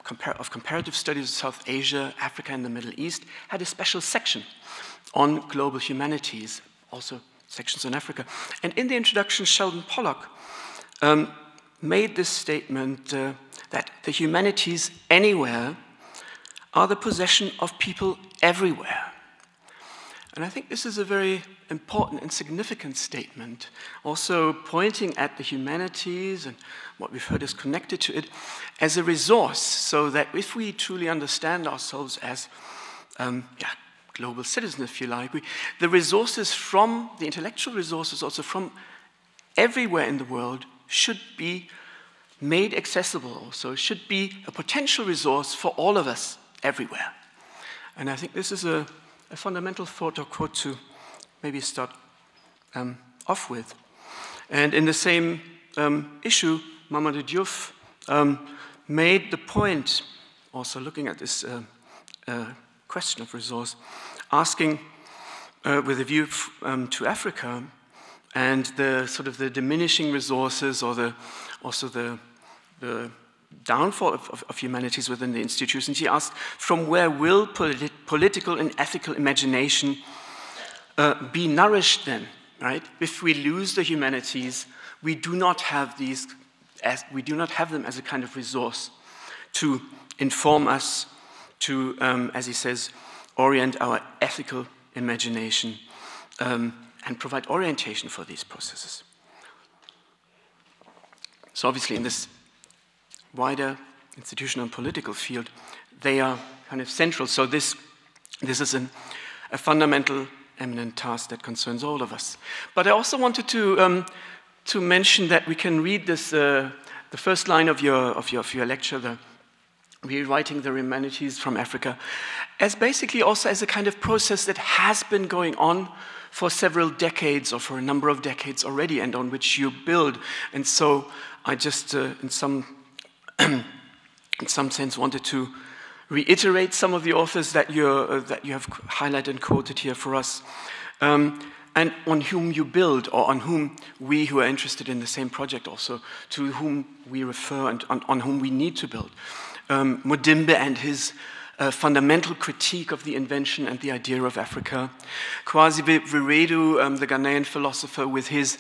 Comparative Studies of South Asia, Africa, and the Middle East had a special section on global humanities, also sections on Africa. And in the introduction, Sheldon Pollock made this statement that the humanities anywhere are the possession of people everywhere. And I think this is a very important and significant statement, also pointing at the humanities and what we've heard is connected to it as a resource, so that if we truly understand ourselves as global citizens, if you like, the resources from, the intellectual resources also from everywhere in the world should be made accessible, also should be a potential resource for all of us everywhere. And I think this is a fundamental thought or quote to maybe start off with. And in the same issue, Mamadou Diouf made the point, also looking at this question of resource, asking with a view to Africa and the sort of the diminishing resources or also the downfall of humanities within the institutions. He asked, from where will political and ethical imagination be nourished then, right? If we lose the humanities, we do not have them as a kind of resource to inform us, to, as he says, orient our ethical imagination and provide orientation for these processes. So obviously in this wider institutional and political field, they are kind of central. So this is a fundamental, eminent task that concerns all of us. But I also wanted to mention that we can read this, the first line of your lecture, the rewriting the humanities from Africa, as basically also as a kind of process that has been going on for several decades or for a number of decades already, and on which you build. And so I just, in some sense, wanted to reiterate some of the authors that you have highlighted and quoted here for us, and on whom you build, or on whom we who are interested in the same project also, to whom we refer and on whom we need to build. Mudimbe and his fundamental critique of the invention and the idea of Africa. Kwasi Wiredu, the Ghanaian philosopher, with his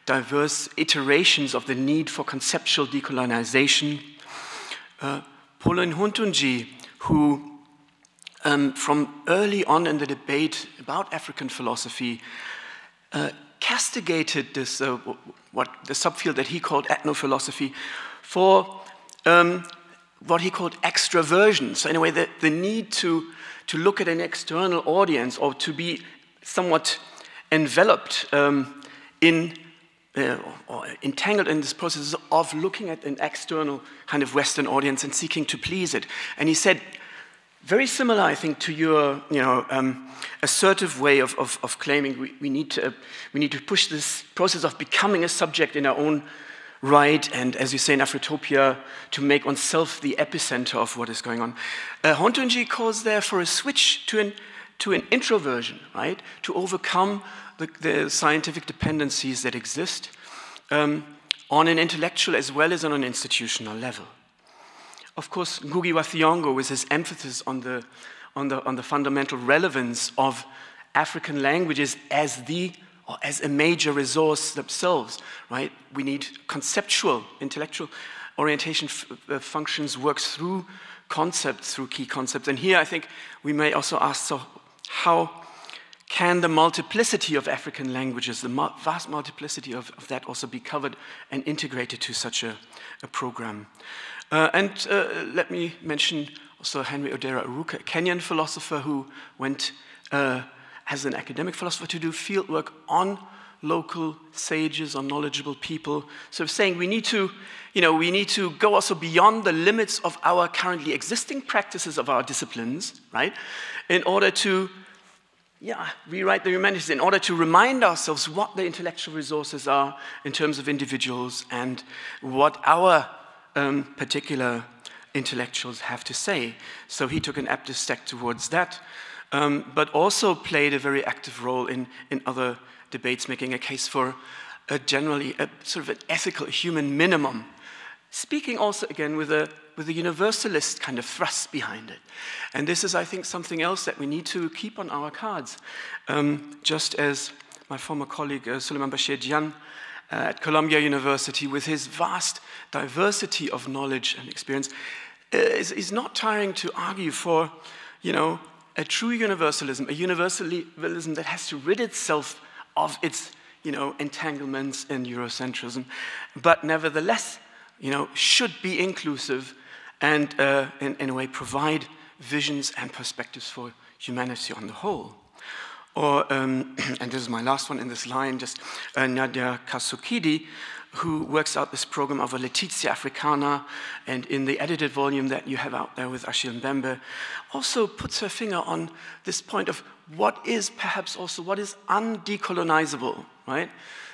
diverse iterations of the need for conceptual decolonization. Pauline Huntunji, who from early on in the debate about African philosophy castigated this, what the subfield that he called ethnophilosophy for what he called extraversion. So in a way, the need to look at an external audience or to be somewhat enveloped in or entangled in this process of looking at an external kind of Western audience and seeking to please it. And he said, very similar, I think, to your assertive way of claiming we need to push this process of becoming a subject in our own right, and as you say in Afrotopia, to make oneself the epicenter of what is going on. Hontunji calls there for a switch to an introversion, right? To overcome the scientific dependencies that exist on an intellectual as well as on an institutional level. Of course, Ngugi wa Thiong'o, with his emphasis on the fundamental relevance of African languages as a major resource themselves, right? We need conceptual, intellectual orientation functions, works through concepts, through key concepts. And here I think we may also ask, so how can the multiplicity of African languages, the vast multiplicity of that also be covered and integrated to such a program? Let me mention also Henry Odera Aruka, a Kenyan philosopher who went as an academic philosopher to do fieldwork on local sages, on knowledgeable people. So saying we need to go also beyond the limits of our currently existing practices of our disciplines, right? In order to rewrite the humanities, in order to remind ourselves what the intellectual resources are in terms of individuals and what our particular intellectuals have to say. So he took an active step towards that, but also played a very active role in other debates, making a case for generally a sort of an ethical human minimum, speaking also again with a universalist kind of thrust behind it. And this is, I think, something else that we need to keep on our cards. Just as my former colleague Suleiman Bashir Dian at Columbia University, with his vast diversity of knowledge and experience, is not trying to argue for, a true universalism, a universalism that has to rid itself of its, entanglements in Eurocentrism, but nevertheless, should be inclusive and, in a way, provide visions and perspectives for humanity on the whole. Or, and this is my last one in this line, just Nadia Kasukidi, who works out this program of a Letizia Africana, and in the edited volume that you have out there with Achille Mbembe, also puts her finger on this point of what is perhaps also, what is undecolonizable, right?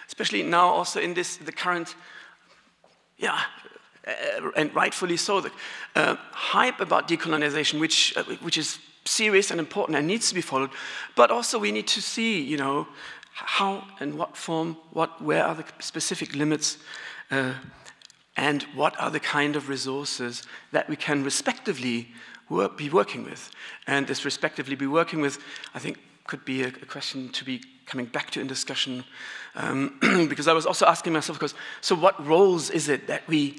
Especially now also in the current, and rightfully so, the hype about decolonization, which is serious and important and needs to be followed, but also we need to see, how and what form, where are the specific limits, and what are the kind of resources that we can respectively be working with. And this respectively be working with, I think, could be a question to be coming back to in discussion, because I was also asking myself, so what roles is it that we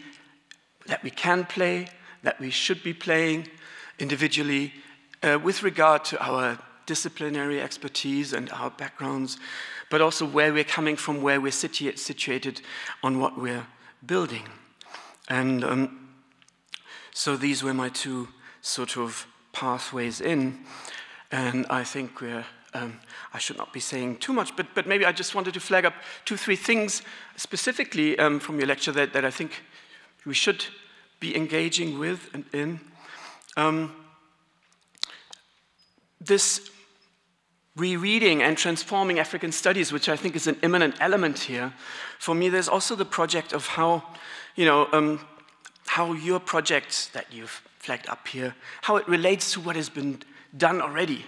can play, that we should be playing individually, with regard to our disciplinary expertise and our backgrounds, but also where we're coming from, where we're situated on what we're building. And so these were my two sort of pathways in, and I think I should not be saying too much, but maybe I just wanted to flag up 2-3 things specifically from your lecture that I think we should be engaging with and in. This rereading and transforming African studies, which I think is an imminent element here, for me there's also the project of how your project that you've flagged up here, how it relates to what has been done already.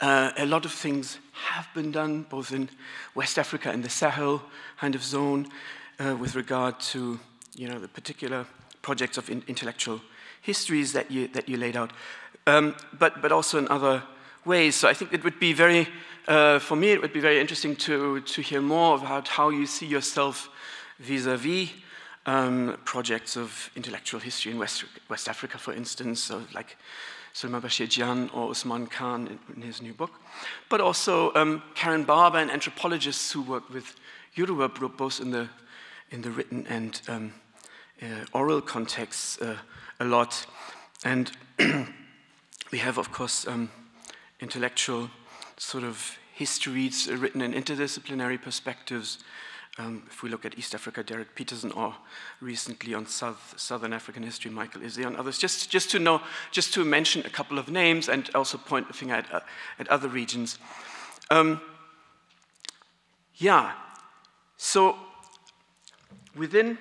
A lot of things have been done, both in West Africa and the Sahel kind of zone, with regard to the particular projects of intellectual histories that you laid out, but also in other ways. So I think it would be very, for me, it would be very interesting to hear more about how you see yourself vis-a-vis projects of intellectual history in West Africa, for instance, so like Suleyman Bashir Jian or Usman Khan in his new book, but also Karen Barber and anthropologists who work with Yoruba, both in the written and oral contexts a lot. And we have, of course, intellectual sort of histories written in interdisciplinary perspectives. If we look at East Africa, Derek Peterson, or recently on Southern African history, Michael Izzy and others, just to mention a couple of names and also point a finger at other regions. Yeah, so within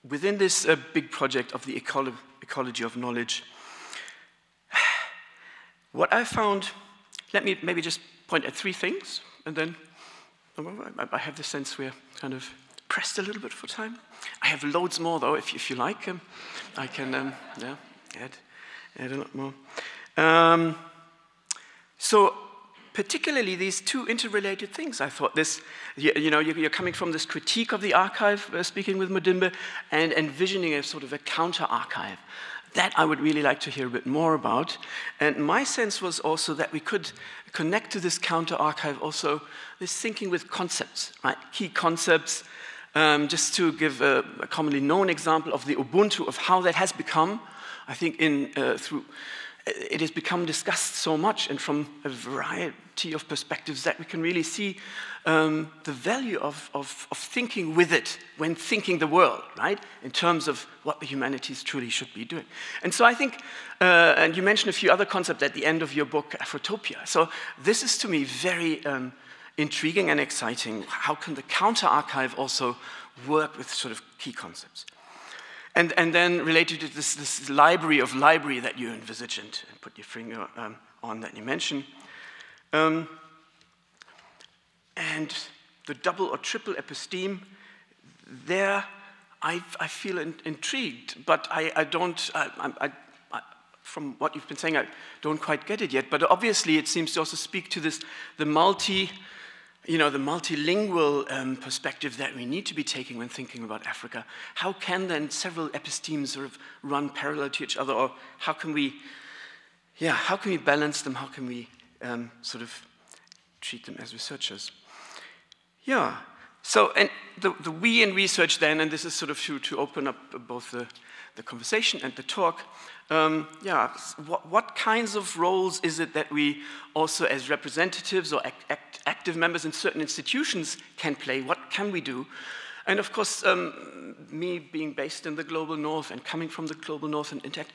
this big project of the ecology of knowledge, what I found, let me maybe just point at 3 things, and then I have the sense we're kind of pressed a little bit for time. I have loads more, though, if you like. I can add a lot more. So particularly these 2 interrelated things, I thought this, you're coming from this critique of the archive, speaking with Mudimbe, and envisioning a sort of a counter-archive. That I would really like to hear a bit more about. And my sense was also that we could connect to this counter-archive also this thinking with concepts, right? Key concepts. Just to give a commonly known example of the Ubuntu, of how that has become, I think it has become discussed so much and from a variety of perspectives that we can really see the value of thinking with it when thinking the world, right? In terms of what the humanities truly should be doing. And so I think, and you mentioned a few other concepts at the end of your book, Afrotopia. So this is to me very intriguing and exciting. How can the counter-archive also work with sort of key concepts? And then related to this library that you envisage and put your finger on that you mentioned. And the double or triple episteme, there I feel intrigued, but I don't, from what you've been saying, I don't quite get it yet. But obviously it seems to also speak to this, the multilingual perspective that we need to be taking when thinking about Africa. How can then several epistemes sort of run parallel to each other, or how can we balance them? How can we sort of treat them as researchers? Yeah. So, and the we in research then, and this is sort of to open up both the conversation and the talk. What kinds of roles is it that we also as representatives or active members in certain institutions can play? What can we do? And of course, me being based in the global north and coming from the global north and intact,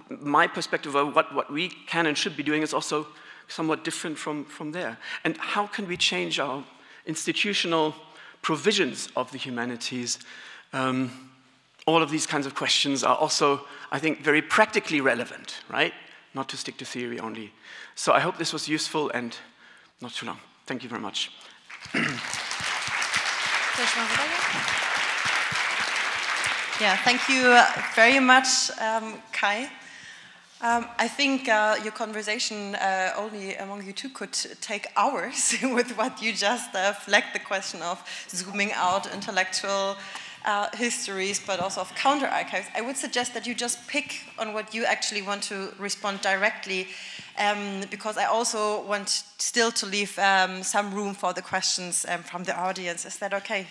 my perspective of what we can and should be doing is also somewhat different from there. And how can we change our institutional provisions of the humanities? All of these kinds of questions are also, I think, very practically relevant, right? Not to stick to theory only. So I hope this was useful and not too long. Thank you very much. Yeah, thank you very much, Kai. I think your conversation only among you two could take hours with what you just flagged the question of zooming out intellectual histories, but also of counter-archives. I would suggest that you just pick on what you actually want to respond directly, because I also want still to leave some room for the questions from the audience. Is that okay?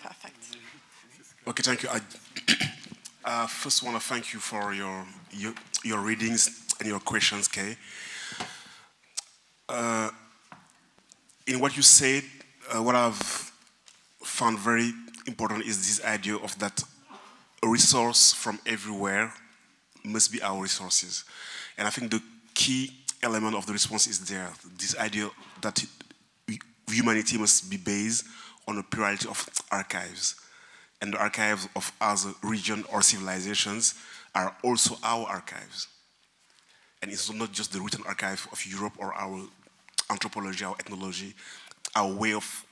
Perfect. Okay, thank you. I first want to thank you for your readings and your questions, Kay. In what you said, what I've found very important is this idea of that a resource from everywhere must be our resources. And I think the key element of the response is there, this idea that humanity must be based on a plurality of archives. And the archives of other regions or civilizations are also our archives. And it's not just the written archive of Europe or our anthropology, our ethnology, our way of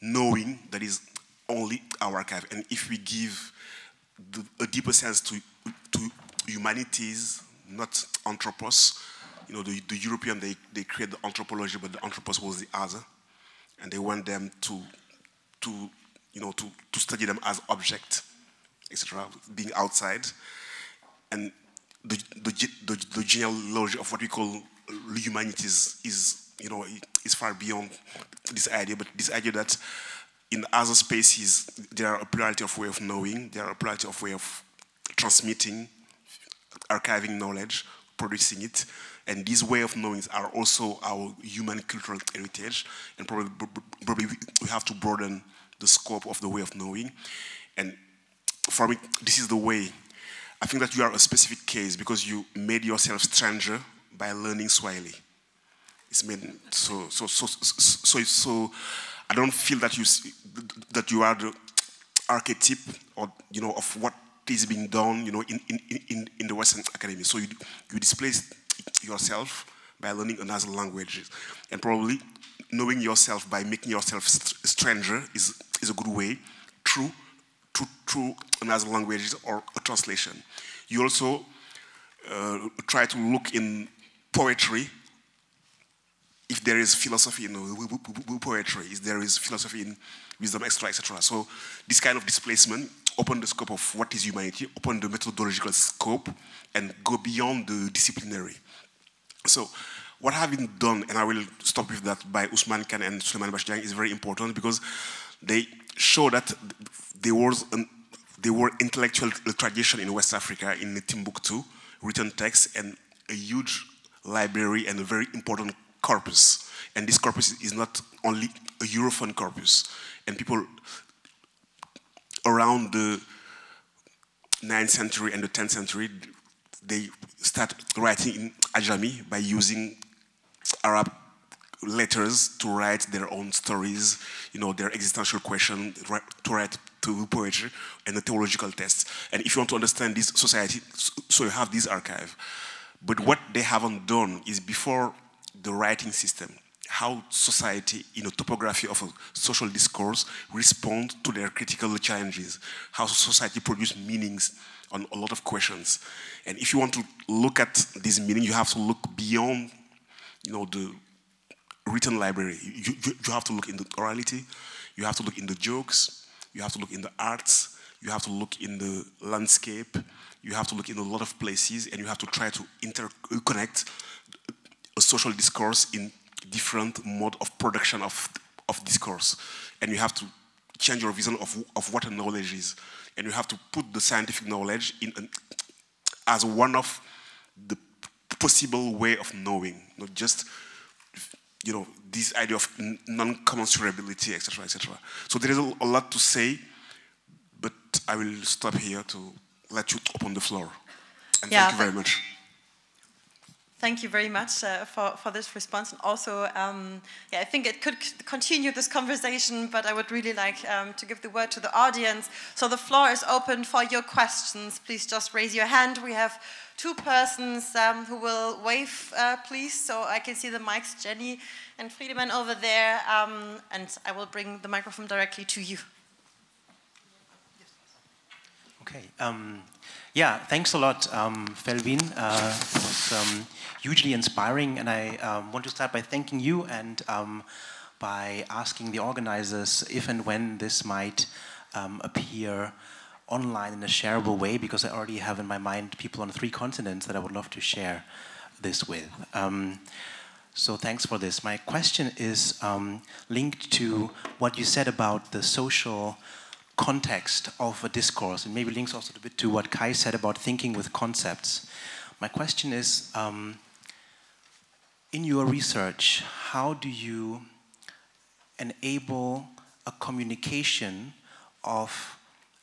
knowing that is only our archive. And if we give a deeper sense to humanities, not anthropos, you know, the European, they create the anthropology, but the anthropos was the other. And they want them to study them as object, etc., being outside. And the genealogy of what we call humanities is far beyond this idea. But this idea that in other spaces there are a plurality of way of knowing, there are a plurality of way of transmitting, archiving knowledge, producing it, and these way of knowings are also our human cultural heritage, and probably we have to broaden the scope of the way of knowing. And for me, this is the way. I think that you are a specific case because you made yourself stranger by learning Swahili. It's made so I don't feel that you are the archetype or of what is being done in the Western academy. So you displace yourself by learning another language, and probably knowing yourself by making yourself stranger is a good way through another language or a translation. You also try to look in poetry if there is philosophy in poetry, if there is philosophy in wisdom, etc. So this kind of displacement open the scope of what is humanity, open the methodological scope, and go beyond the disciplinary. So what have been done, and I will stop with that, by Ousmane Kane and Souleymane Bachir Diagne is very important because they show that there were intellectual tradition in West Africa, in Timbuktu, written texts, and a huge library and a very important corpus. And this corpus is not only a Europhone corpus. And people around the 9th century and the 10th century, they start writing in Ajami by using Arab letters to write their own stories, their existential question, to write to poetry and the theological texts. And if you want to understand this society, so you have this archive. But what they haven't done is, before the writing system, how society, in a topography of a social discourse, respond to their critical challenges, how society produce meanings on a lot of questions. And if you want to look at this meaning, you have to look beyond, the written library. You have to look in the orality, you have to look in the jokes, you have to look in the arts, you have to look in the landscape, you have to look in a lot of places, and you have to try to interconnect a social discourse in different mode of production of discourse. And you have to change your vision of what a knowledge is. And you have to put the scientific knowledge as one of the possible way of knowing, not just this idea of non-commensurability, etc., etc. So there is a lot to say, but I will stop here to let you open the floor. And thank you very much. Thank you very much for this response. And also, I think it could continue this conversation, but I would really like to give the word to the audience. So the floor is open for your questions. Please just raise your hand. We have two persons who will wave, please, so I can see the mics, Jenny and Friedemann over there, and I will bring the microphone directly to you. Okay. Yeah, thanks a lot, Felwine. It was hugely inspiring, and I want to start by thanking you and by asking the organizers if and when this might appear online in a shareable way, because I already have in my mind people on 3 continents that I would love to share this with. So thanks for this. My question is linked to what you said about the social context of a discourse, and maybe links also a bit to what Kai said about thinking with concepts. My question is, in your research, how do you enable a communication of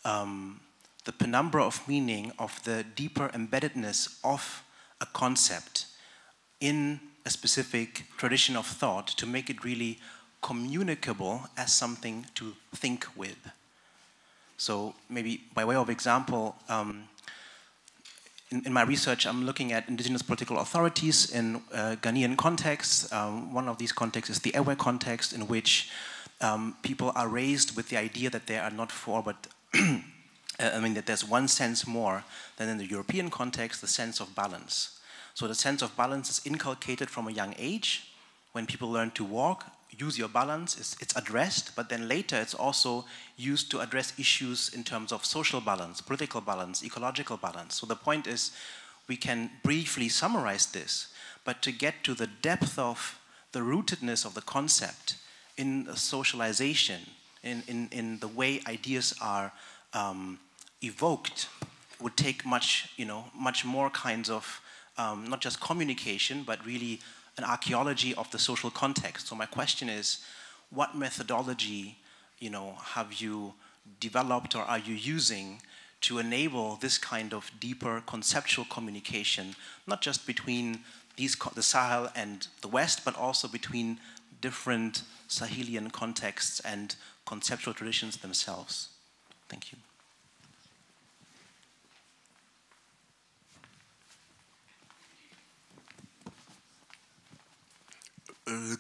the penumbra of meaning, of the deeper embeddedness of a concept in a specific tradition of thought, to make it really communicable as something to think with? So maybe by way of example, in my research, I'm looking at indigenous political authorities in Ghanaian contexts. One of these contexts is the Ewe context, in which people are raised with the idea that they are not for, but that there's one sense more than in the European context, the sense of balance. So the sense of balance is inculcated from a young age. When people learn to walk, use your balance, it's addressed, but then later it's also used to address issues in terms of social balance, political balance, ecological balance. So the point is, we can briefly summarize this, but to get to the depth of the rootedness of the concept in socialization, in the way ideas are evoked, would take much more kinds of not just communication, but really an archaeology of the social context. So my question is, what methodology, have you developed or are you using to enable this kind of deeper conceptual communication, not just between the Sahel and the West, but also between different Sahelian contexts and conceptual traditions themselves? Thank you.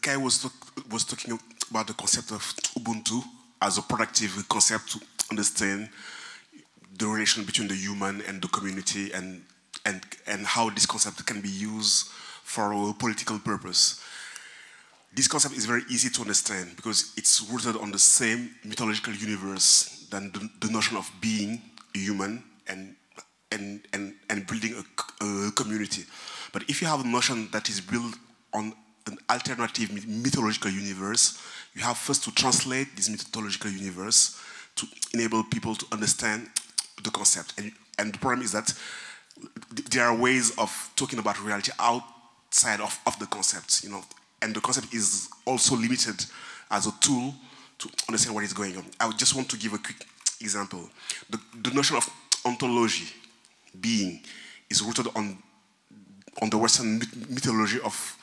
Kai was talking about the concept of Ubuntu as a productive concept to understand the relation between the human and the community, and how this concept can be used for a political purpose. This concept is very easy to understand because it's rooted on the same mythological universe than the notion of being human and building a community. But if you have a notion that is built on an alternative mythological universe, you have first to translate this mythological universe to enable people to understand the concept. And the problem is that there are ways of talking about reality outside of the concept, and the concept is also limited as a tool to understand what is going on. I just want to give a quick example. The notion of ontology, being, is rooted on the Western mythology of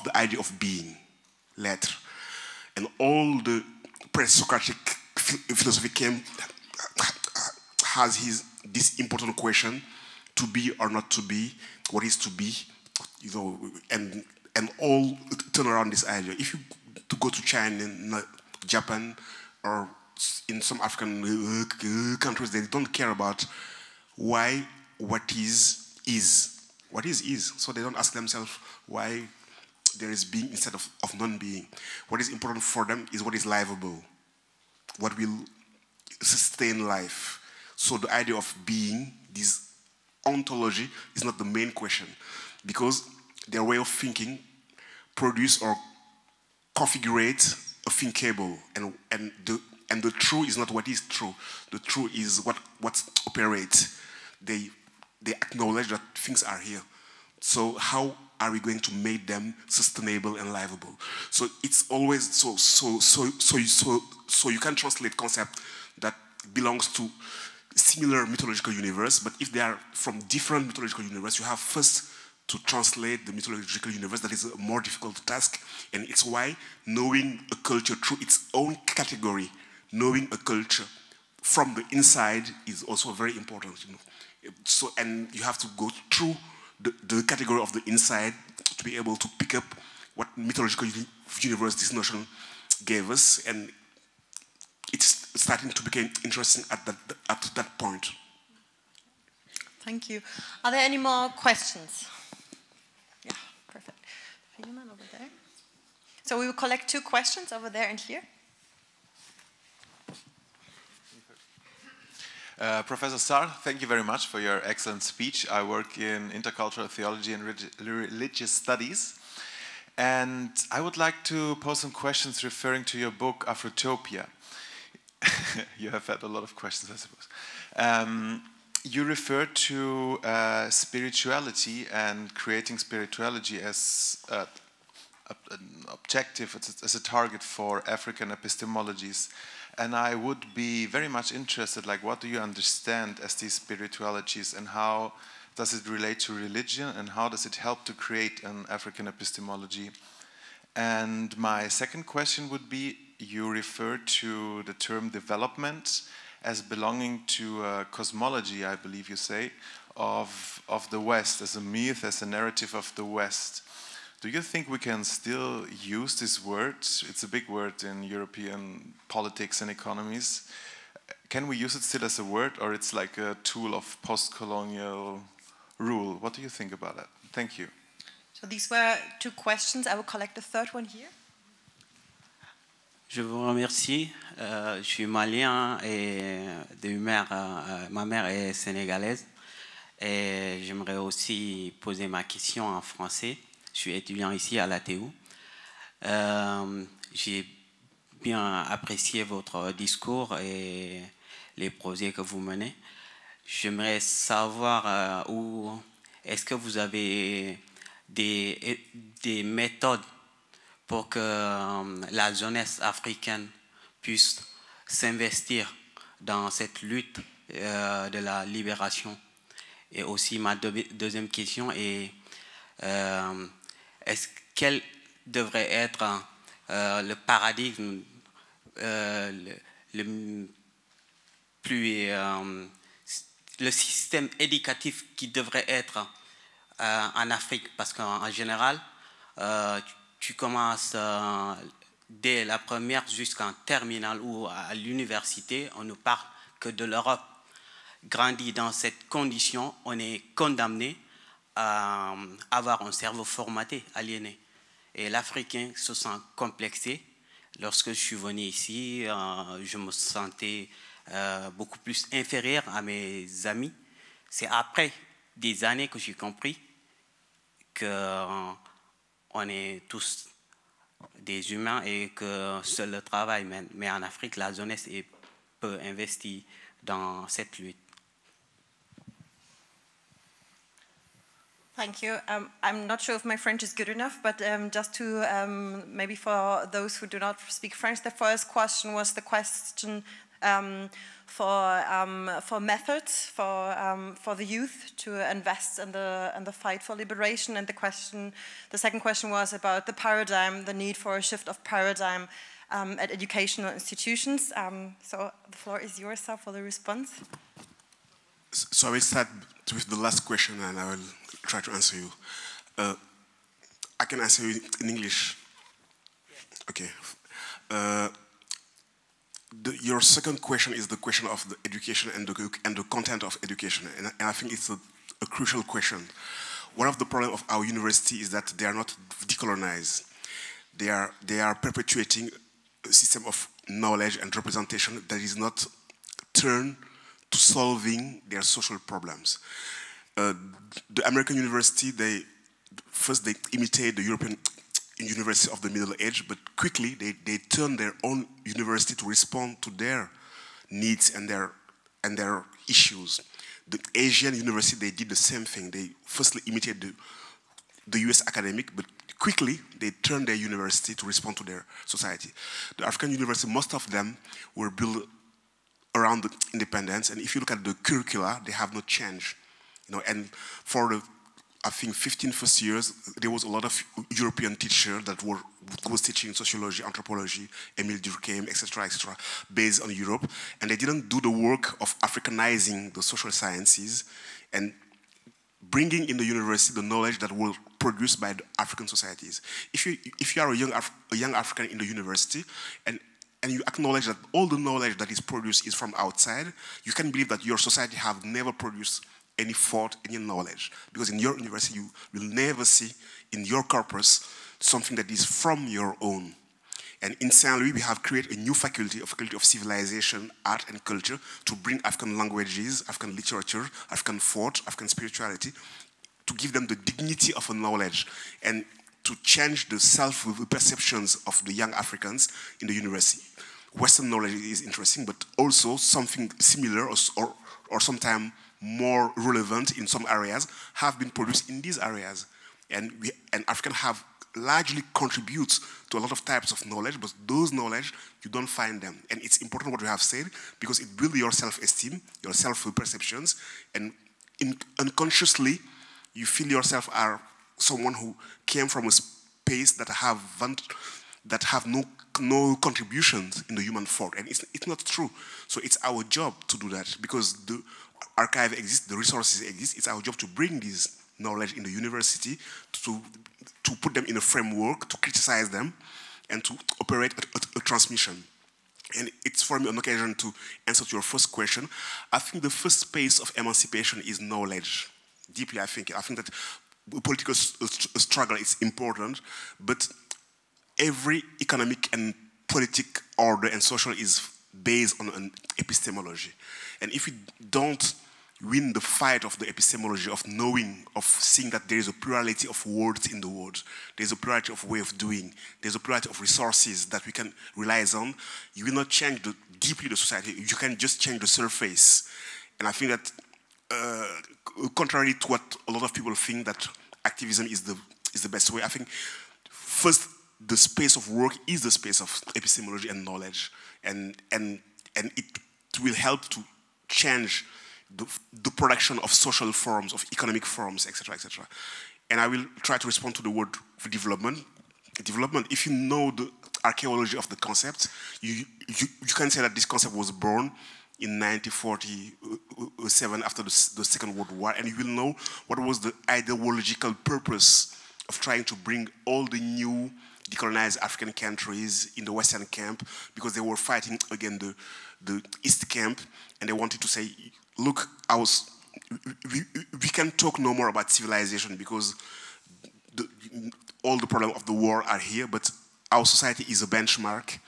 the idea of being, l'être. And all the pre-Socratic philosophy has this important question, to be or not to be, what is to be, and all turn around this idea. If you go to China, Japan, or in some African countries, they don't care about why what is. What is. So they don't ask themselves why there is being instead of non-being. What is important for them is what is livable, what will sustain life. So the idea of being, this ontology, is not the main question, because their way of thinking produce or configurate a thinkable, and the true is not what is true. The true is what operates. They acknowledge that things are here. So how are we going to make them sustainable and livable? So it's always so you can translate concept that belongs to similar mythological universe, but if they are from different mythological universe, you have first to translate the mythological universe. That is a more difficult task, and it's why knowing a culture through its own category, knowing a culture from the inside, is also very important. So, and you have to go through the category of the inside to be able to pick up what mythological universe this notion gave us, and it's starting to become interesting at that point. Thank you. Are there any more questions? Yeah, perfect. Philemon over there. So we will collect 2 questions over there and here. Professor Sarr, thank you very much for your excellent speech. I work in intercultural theology and religious studies. And I would like to pose some questions referring to your book, Afrotopia. You have had a lot of questions, I suppose. You refer to spirituality and creating spirituality as an objective, as a target for African epistemologies. And I would be very much interested, what do you understand as these spiritualities, and how does it relate to religion, and how does it help to create an African epistemology? And my second question would be, you refer to the term development as belonging to a cosmology, I believe you say, of the West, as a myth, as a narrative of the West. Do you think we can still use this word? It's a big word in European politics and economies. Can we use it still as a word, or it's like a tool of post-colonial rule? What do you think about that? Thank you. So these were 2 questions. I will collect the third one here. Je vous remercie. Je suis malien et ma mère est sénégalaise. Et j'aimerais aussi poser ma question en français. Je suis étudiant ici à la TU. J'ai bien apprécié votre discours et les projets que vous menez. J'aimerais savoir où est-ce que vous avez des méthodes pour que la jeunesse africaine puisse s'investir dans cette lutte de la libération. Et aussi ma deuxième question est quel devrait être le paradigme le système éducatif qui devrait être en Afrique, parce qu'en général, tu commences dès la première jusqu'en terminale ou à l'université, on ne parle que de l'Europe. Grandi dans cette condition, on est condamné à avoir un cerveau formaté, aliéné. Et l'Africain se sent complexé. Lorsque je suis venu ici, je me sentais beaucoup plus inférieur à mes amis. C'est après des années que j'ai compris qu'on est tous des humains et que seul le travail mène. Mais en Afrique, la jeunesse est peu investie dans cette lutte. Thank you. I'm not sure if my French is good enough, but just to maybe for those who do not speak French, the first question was the question for methods for the youth to invest in the fight for liberation, and the second question was about the paradigm, the need for a shift of paradigm at educational institutions. So the floor is yours for the response. So I will start with the last question, and I will try to answer you. I can answer you in English. Okay. Your second question is the question of the education and the content of education, and I think it's a crucial question. One of the problems of our university is that they are not decolonized. They are perpetuating a system of knowledge and representation that is not turned to solving their social problems. The American university, they imitate the European university of the Middle Age, but quickly they turn their own university to respond to their needs and their issues. The Asian university, they did the same thing. They firstly imitated the US academic, but quickly they turned their university to respond to their society. The African university, most of them were built around the independence, and if you look at the curricula, they have not changed. And for the, I think, 15 first years, there was a lot of European teachers that was teaching sociology, anthropology, Émile Durkheim, etc., based on Europe, and they didn't do the work of Africanizing the social sciences and bringing in the university the knowledge that was produced by the African societies. If you are a young African in the university and you acknowledge that all the knowledge that is produced is from outside, you can believe that your society have never produced any thought, any knowledge. Because in your university, you will never see in your corpus something that is from your own. And in Saint Louis, we have created a new faculty, a faculty of civilization, art, and culture to bring African languages, African literature, African thought, African spirituality, to give them the dignity of a knowledge and to change the self-perceptions of the young Africans in the university. Western knowledge is interesting, but also something similar or sometimes more relevant in some areas have been produced in these areas. And African have largely contributes to a lot of types of knowledge, but those knowledge, you don't find them. And it's important what we have said, because it builds your self-esteem, your self-perceptions, and unconsciously, you feel yourself are someone who came from a space that have no contributions in the human thought. And it's not true. So it's our job to do that, because the archive exists, the resources exist. It's our job to bring this knowledge in the university, to put them in a framework, to criticize them, and to operate a transmission. And it's for me an occasion to answer to your first question. I think the first space of emancipation is knowledge. Deeply, I think that political struggle is important, but every economic and political order and social is based on an epistemology. And if we don't win the fight of the epistemology, of knowing, of seeing that there is a plurality of words in the world, there's a plurality of way of doing, there's a plurality of resources that we can rely on, you will not change deeply the society, you can just change the surface. And I think that, contrary to what a lot of people think, that activism is the best way, I think first, the space of work is the space of epistemology and knowledge, and it will help to change the production of social forms, of economic forms, etc., etc. And I will try to respond to the word for development. Development, if you know the archaeology of the concept, you can say that this concept was born in 1947 after the Second World War, and you will know what was the ideological purpose of trying to bring all the new decolonized African countries in the Western camp, because they were fighting against the East camp, and they wanted to say, look, we can talk no more about civilization because all the problems of the war are here, but our society is a benchmark,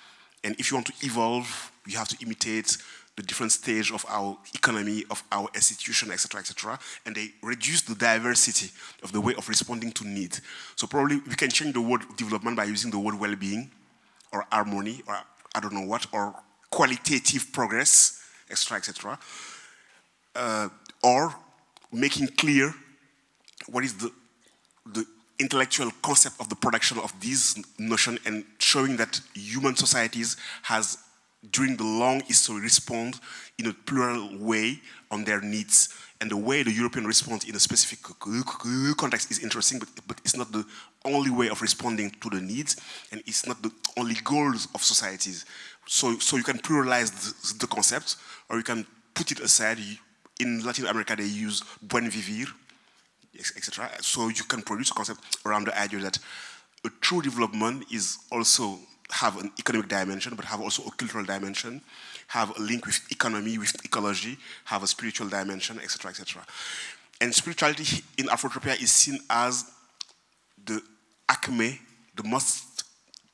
and if you want to evolve, you have to imitate the different stage of our economy, of our institution, etc., etc., and they reduce the diversity of the way of responding to need. So probably we can change the word development by using the word well-being, or harmony, or I don't know what, or qualitative progress, etc., etc., or making clear what is the intellectual concept of the production of this notion, and showing that human societies has, during the long history, respond in a plural way on their needs. And the way the European response in a specific context is interesting, but it's not the only way of responding to the needs, and it's not the only goals of societies. So you can pluralize the concept, or you can put it aside. In Latin America, they use buen vivir, etc. So you can produce a concept around the idea that a true development is also have an economic dimension, but have also a cultural dimension, have a link with economy, with ecology, have a spiritual dimension, etc., etc. And spirituality in Afrotropia is seen as the acme, the most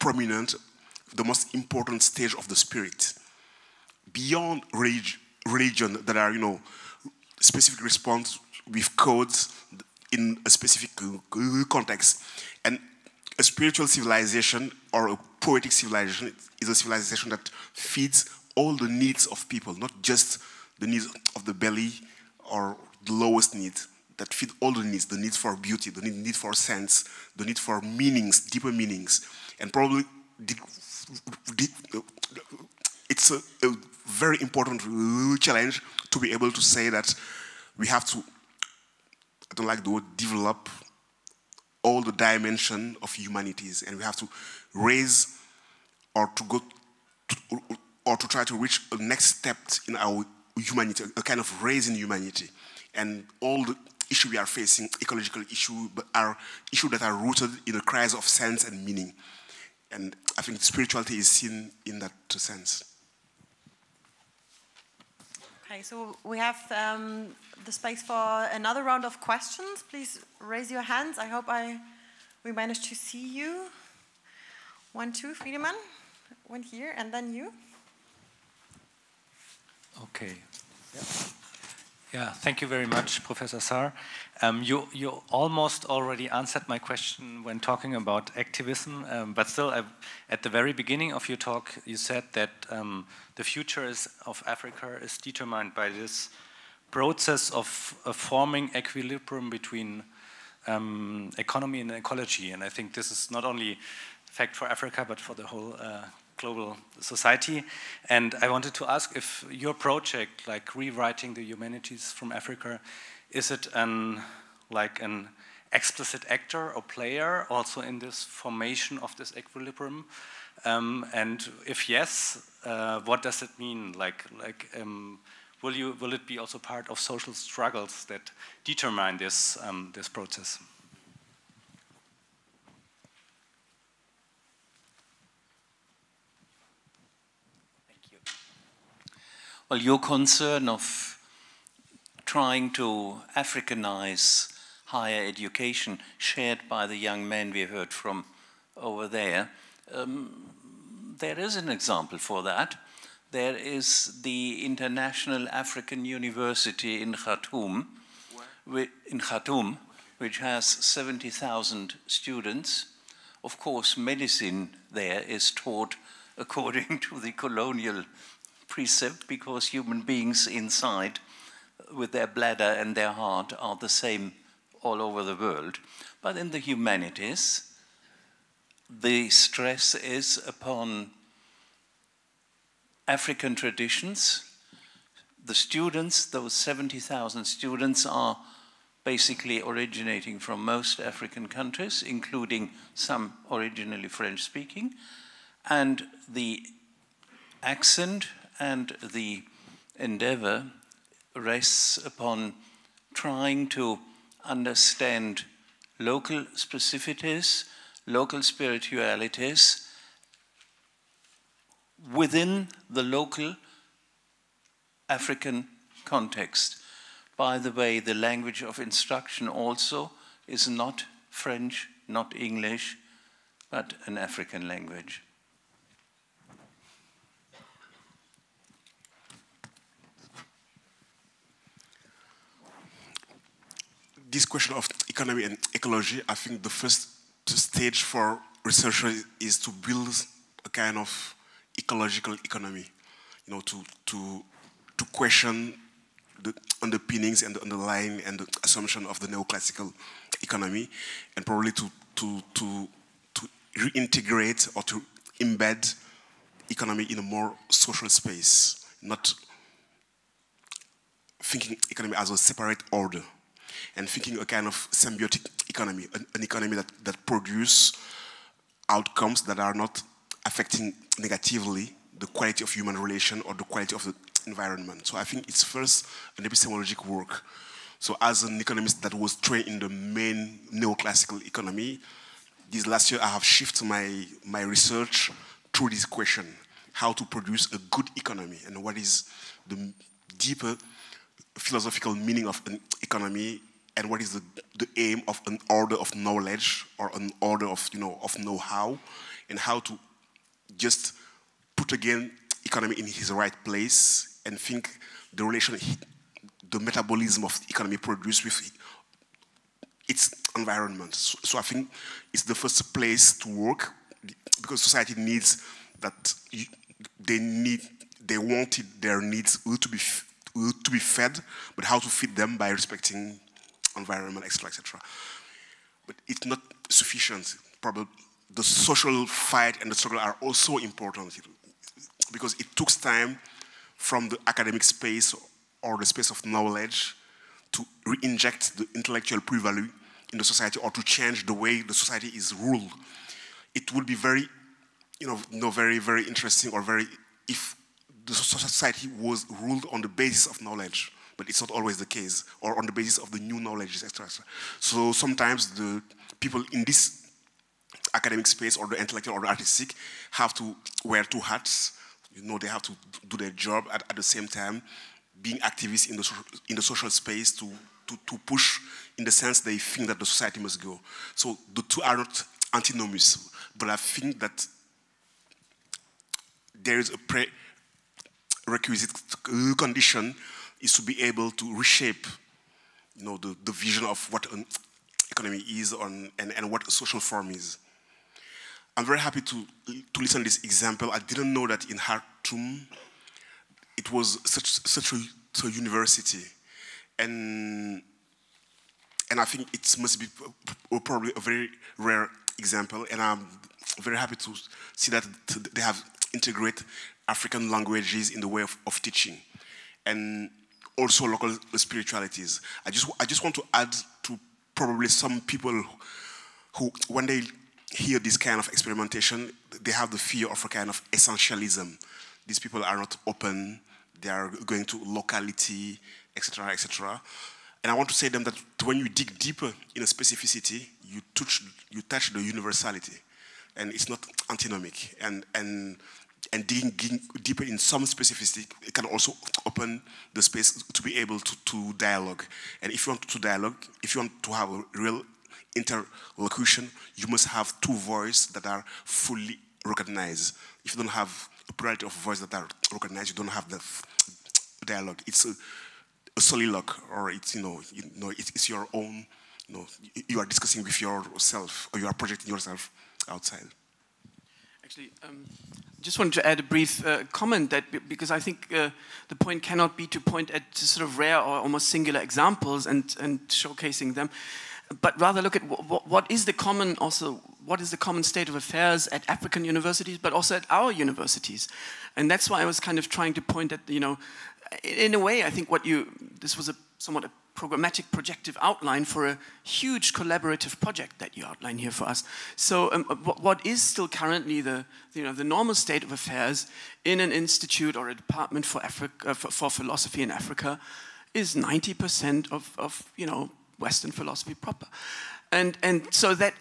prominent, the most important stage of the spirit. Beyond religion that are, specific response with codes in a specific context. And a spiritual civilization or a poetic civilization is a civilization that feeds all the needs of people, not just the needs of the belly or the lowest needs, that feed all the needs for beauty, the need for sense, the need for meanings, deeper meanings. And probably it's a very important challenge to be able to say that we have to, I don't like the word develop, all the dimension of humanities, and we have to raise or to go to, or to try to reach a next step in our humanity, a kind of raise in humanity. And all the issues we are facing, ecological issues, but are issues that are rooted in a crisis of sense and meaning. And I think spirituality is seen in that sense. Okay, so we have the space for another round of questions. Please raise your hands. I hope we managed to see you. 1, 2, Friedemann, one here, and then you. Okay. Yeah, thank you very much, Professor Sarr. You almost already answered my question when talking about activism, but still, at the very beginning of your talk, you said that the future of Africa is determined by this process of forming equilibrium between economy and ecology, and I think this is not only a fact for Africa, but for the whole global society. And I wanted to ask if your project, like rewriting the humanities from Africa, is it like an explicit actor or player also in this formation of this equilibrium? And if yes, what does it mean? Will it be also part of social struggles that determine this this process? Well, your concern of trying to Africanize higher education, shared by the young men we heard from over there, there is an example for that. there is the International African University in Khartoum, which has 70,000 students. Of course, medicine there is taught according to the colonial precept, because human beings inside with their bladder and their heart are the same all over the world. But in the humanities, the stress is upon African traditions. The students, those 70,000 students, are basically originating from most African countries, including some originally French-speaking. And the accent and the endeavor rests upon trying to understand local specificities, local spiritualities within the local African context. By the way, the language of instruction also is not French, not English, but an African language. This question of economy and ecology, I think the first stage for researchers is to build a kind of ecological economy, you know, to question the underpinnings and the underlying and the assumption of the neoclassical economy, and probably to reintegrate or to embed economy in a more social space, not thinking economy as a separate order, and thinking a kind of symbiotic economy, an economy that produces outcomes that are not affecting negatively the quality of human relation or the quality of the environment. So I think it's first an epistemologic work. So as an economist that was trained in the main neoclassical economy, this last year I have shifted my research through this question, how to produce a good economy, and what is the deeper philosophical meaning of an economy, and what is the aim of an order of knowledge or an order of, of know-how, and how to just put again economy in his right place and think the relation, the metabolism of the economy produced with its environment. So I think it's the first place to work, because society needs that, they wanted their needs to be fed, but how to feed them by respecting environment, etc., etc. But it's not sufficient. Probably the social fight and the struggle are also important, because it took time from the academic space or the space of knowledge to re-inject the intellectual pre-value in the society, or to change the way the society is ruled. It would be very, very, very interesting, or if the society was ruled on the basis of knowledge, but it's not always the case, or on the basis of the new knowledge, etc. So sometimes the people in this academic space, or the intellectual or the artistic, have to wear two hats. They have to do their job at the same time, being activists in the social space to push in the sense they think that the society must go. So the two are not antinomous, but I think that there is a prerequisite condition is to be able to reshape, the vision of what an economy is and what a social form is. I'm very happy to listen to this example. I didn't know that in Khartoum it was such a university, and I think it must be probably a very rare example. And I'm very happy to see that they have integrated African languages in the way of teaching, and also local spiritualities. I just want to add to probably some people who, when they hear this kind of experimentation, they have the fear of a kind of essentialism. These people are not open, they are going to locality, etc., etc. And I want to say to them that when you dig deeper in a specificity, you touch the universality, and it's not antinomic. And digging deeper in some specificity, it can also open the space to be able to dialogue. And if you want to dialogue, if you want to have a real interlocution, you must have two voices that are fully recognized. If you don't have plurality of voices that are recognized. You don't have the dialogue. It's a soliloquy, or it's it's your own. You are discussing with yourself, or you are projecting yourself outside. Actually, just wanted to add a brief comment that because I think the point cannot be to point at sort of rare or almost singular examples and showcasing them, but rather look at what is the common state of affairs at African universities, but also at our universities, and that's why I was kind of trying to point at in a way I think this was somewhat a programmatic projective outline for a huge collaborative project that you outline here for us. So what is still currently the normal state of affairs in an institute or a department for for philosophy in Africa is 90% of Western philosophy proper, and so that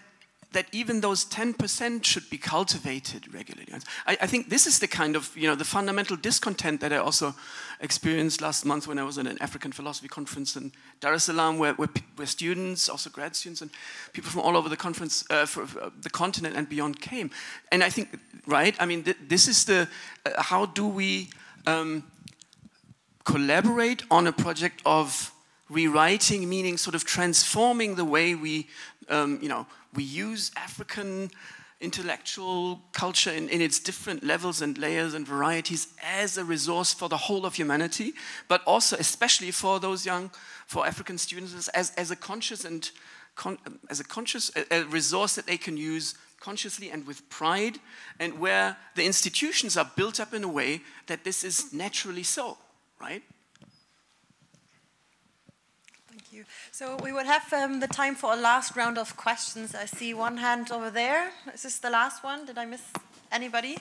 even those 10% should be cultivated regularly. I think this is the kind of, the fundamental discontent that I also experienced last month when I was at an African philosophy conference in Dar es Salaam, where students, also grad students, and people from all over the conference, the continent and beyond came. And I think, right, I mean, this is how do we collaborate on a project of rewriting, meaning sort of transforming the way we use African intellectual culture in its different levels and layers and varieties as a resource for the whole of humanity, but also especially for for African students as a conscious a resource that they can use consciously and with pride, and where the institutions are built up in a way that this is naturally so, right? So we would have the time for a last round of questions. I see one hand over there. Is this the last one? Did I miss anybody?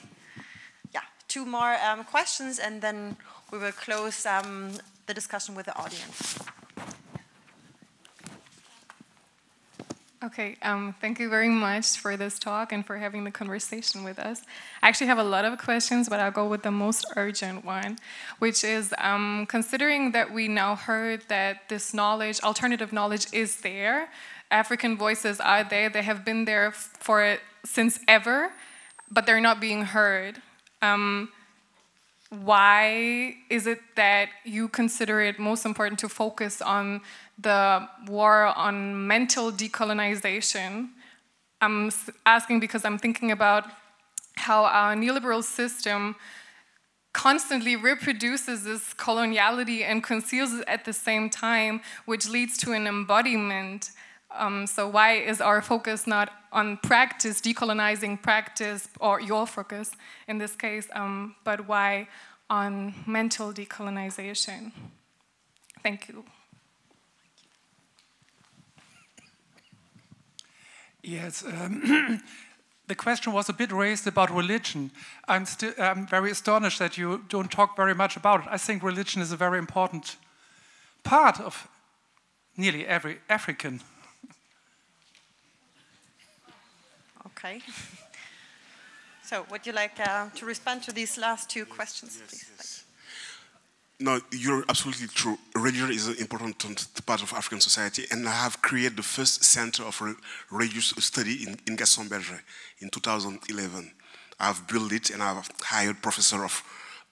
Yeah, 2 more questions, and then we will close the discussion with the audience. Okay, thank you very much for this talk and for having the conversation with us. I actually have a lot of questions, but I'll go with the most urgent one, which is considering that we now heard that this knowledge, alternative knowledge, is there. African voices are there. They have been there since ever, but they're not being heard. Why is it that you consider it most important to focus on the war on mental decolonization? I'm asking because I'm thinking about how our neoliberal system constantly reproduces this coloniality and conceals it at the same time, which leads to an embodiment. So why is our focus not on practice, decolonizing practice, or your focus in this case, but why on mental decolonization? Thank you. Yes, the question was a bit raised about religion. I'm very astonished that you don't talk very much about it. I think religion is a very important part of nearly every African. Okay. So would you like to respond to these last 2 questions, please? Yes. No, you're absolutely true. Religion is an important part of African society, and I have created the first center of religious study in Gaston Berger in 2011. I've built it, and I've hired professor of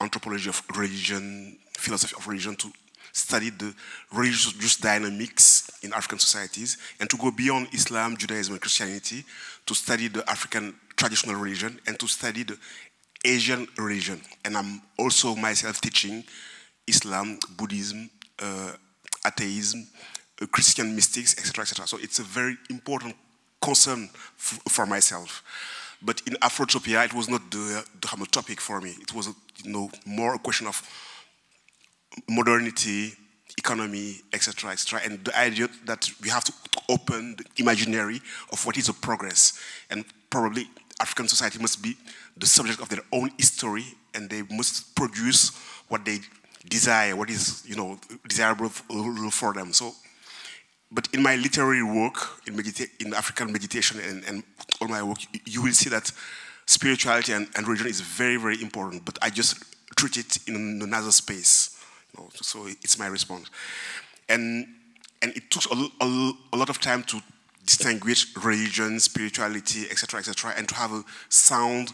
anthropology of religion, philosophy of religion, to study the religious dynamics in African societies, and to go beyond Islam, Judaism, and Christianity, to study the African traditional religion, and to study the Asian religion. And I'm also myself teaching Islam, Buddhism, atheism, Christian mystics, etc., etc. So it's a very important concern for myself. But in Afrotopia, it was not the topic for me. It was more a question of modernity, economy, etc., etc., and the idea that we have to open the imaginary of what is a progress. And probably African society must be the subject of their own history, and they must produce what they desire, what is desirable for them. So, but in my literary work, in African meditation and all my work, you will see that spirituality and religion is very, very important. But I just treat it in another space. So it's my response. And it took a lot of time to distinguish religion, spirituality, etc., and to have a sound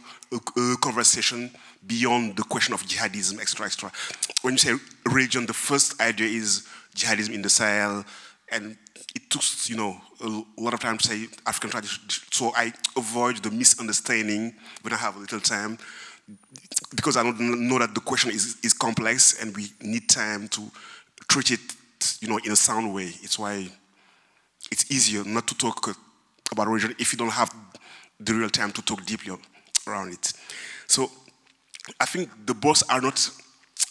conversation beyond the question of jihadism, etc. When you say religion, the first idea is jihadism in the Sahel, and it took, you know, a lot of time to say African tradition. So I avoid the misunderstanding when I have a little time, because I don't know that the question is complex, and we need time to treat it, you know, in a sound way. It's why it's easier not to talk about religion if you don't have the real time to talk deeply around it. So I think the both are not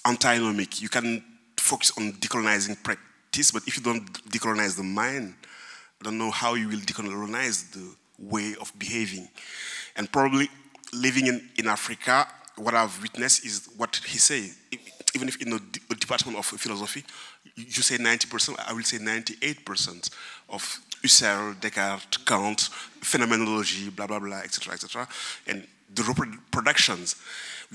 antinomic. You can focus on decolonizing practice, but if you don't decolonize the mind, I don't know how you will decolonize the way of behaving. And probably living in Africa, what I've witnessed is what he said. Even if in the department of philosophy, you say 90%, I will say 98% of Husserl, Descartes, Kant, phenomenology, blah, blah, blah, etc., and the reproductions.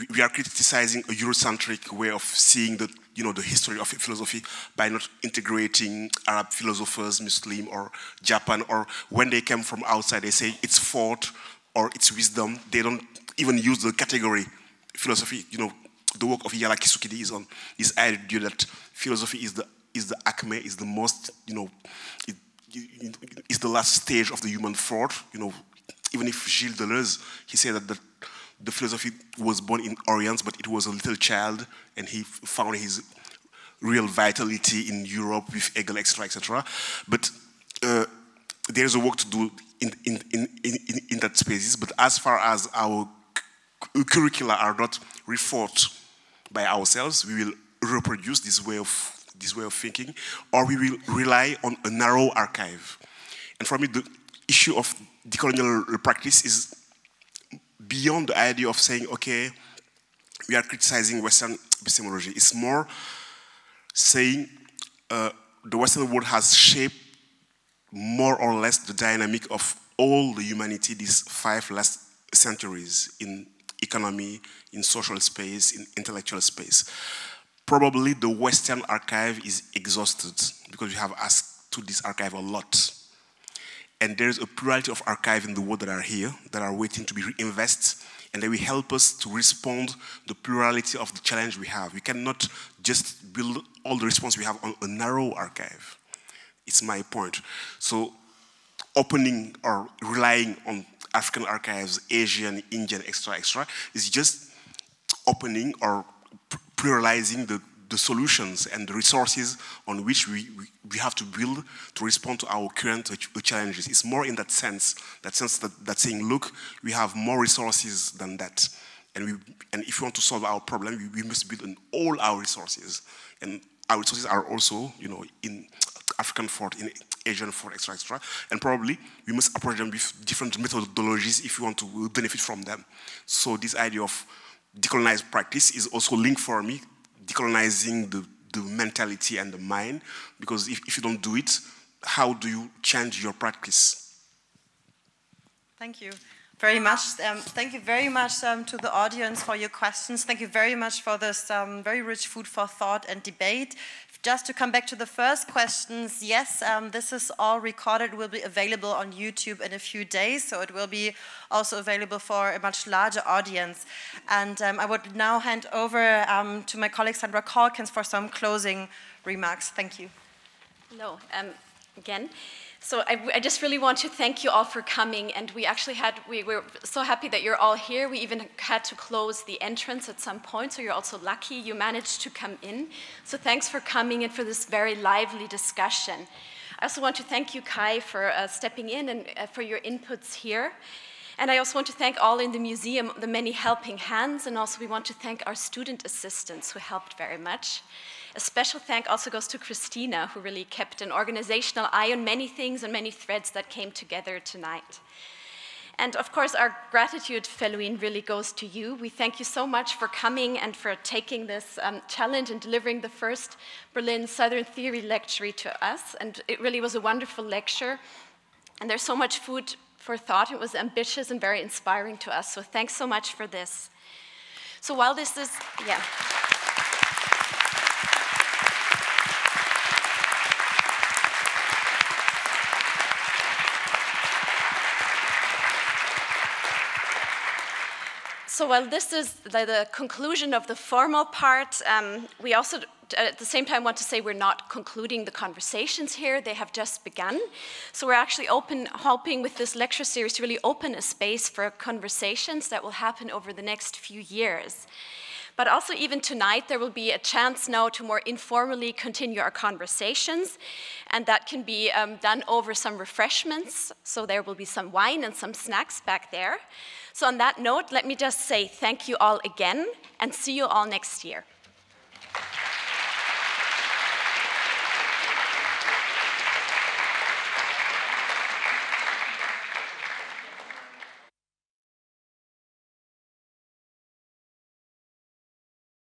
We are criticizing a Eurocentric way of seeing the, you know, the history of philosophy by not integrating Arab philosophers, Muslim or Japan, or when they come from outside, they say it's thought or it's wisdom. They don't even use the category philosophy. You know, the work of Yala Kisukidi is on this idea that philosophy is the acme, is the most, you know, is the last stage of the human thought. You know, even if Gilles Deleuze, he said that the philosophy was born in Orient, but it was a little child, and he found his real vitality in Europe with Hegel, etc. But there's a work to do in that spaces. But as far as our curricula are not rethought by ourselves, we will reproduce this way of thinking, or we will rely on a narrow archive. And for me, the issue of decolonial practice is beyond the idea of saying, okay, we are criticizing Western epistemology. It's more saying the Western world has shaped more or less the dynamic of all the humanity these 5 last centuries in economy, in social space, in intellectual space. Probably the Western archive is exhausted because we have asked to this archive a lot. And there's a plurality of archives in the world that are here, that are waiting to be reinvested, and they will help us to respond to the plurality of the challenge we have. We cannot just build all the response we have on a narrow archive. It's my point. So opening or relying on African archives, Asian, Indian, etc., is just opening or pluralizing the solutions and the resources on which we have to build to respond to our current challenges. It's more in that sense that saying, look, we have more resources than that. And if we want to solve our problem, we must build on all our resources. And our resources are also, you know, in African thought, in Asian thought, etc. And probably we must approach them with different methodologies if we want to benefit from them. So this idea of decolonized practice is also linked for me, decolonizing the mentality and the mind, because if you don't do it, how do you change your practice? Thank you very much. Thank you very much to the audience for your questions. Thank you very much for this very rich food for thought and debate. Just to come back to the first questions, yes, this is all recorded, will be available on YouTube in a few days, so it will be also available for a much larger audience. And I would now hand over to my colleague Sandra Calkins for some closing remarks. Thank you. Hello, again. So I just really want to thank you all for coming, and we were so happy that you're all here. We even had to close the entrance at some point, so you're also lucky you managed to come in. So thanks for coming and for this very lively discussion. I also want to thank you, Kai, for stepping in and for your inputs here. And I also want to thank all in the museum, the many helping hands, and also we want to thank our student assistants who helped very much. A special thank also goes to Christina, who really kept an organizational eye on many things and many threads that came together tonight. And of course, our gratitude, Felwine, really goes to you. We thank you so much for coming and for taking this challenge and delivering the first Berlin Southern Theory lecture to us. And it really was a wonderful lecture. And there's so much food for thought. It was ambitious and very inspiring to us. So thanks so much for this. So while this is, yeah. So while this is the conclusion of the formal part, we also at the same time want to say we're not concluding the conversations here. They have just begun. So we're actually hoping with this lecture series to really open a space for conversations that will happen over the next few years. But also even tonight, there will be a chance now to more informally continue our conversations, and that can be done over some refreshments. So there will be some wine and some snacks back there. So on that note, let me just say thank you all again, and see you all next year.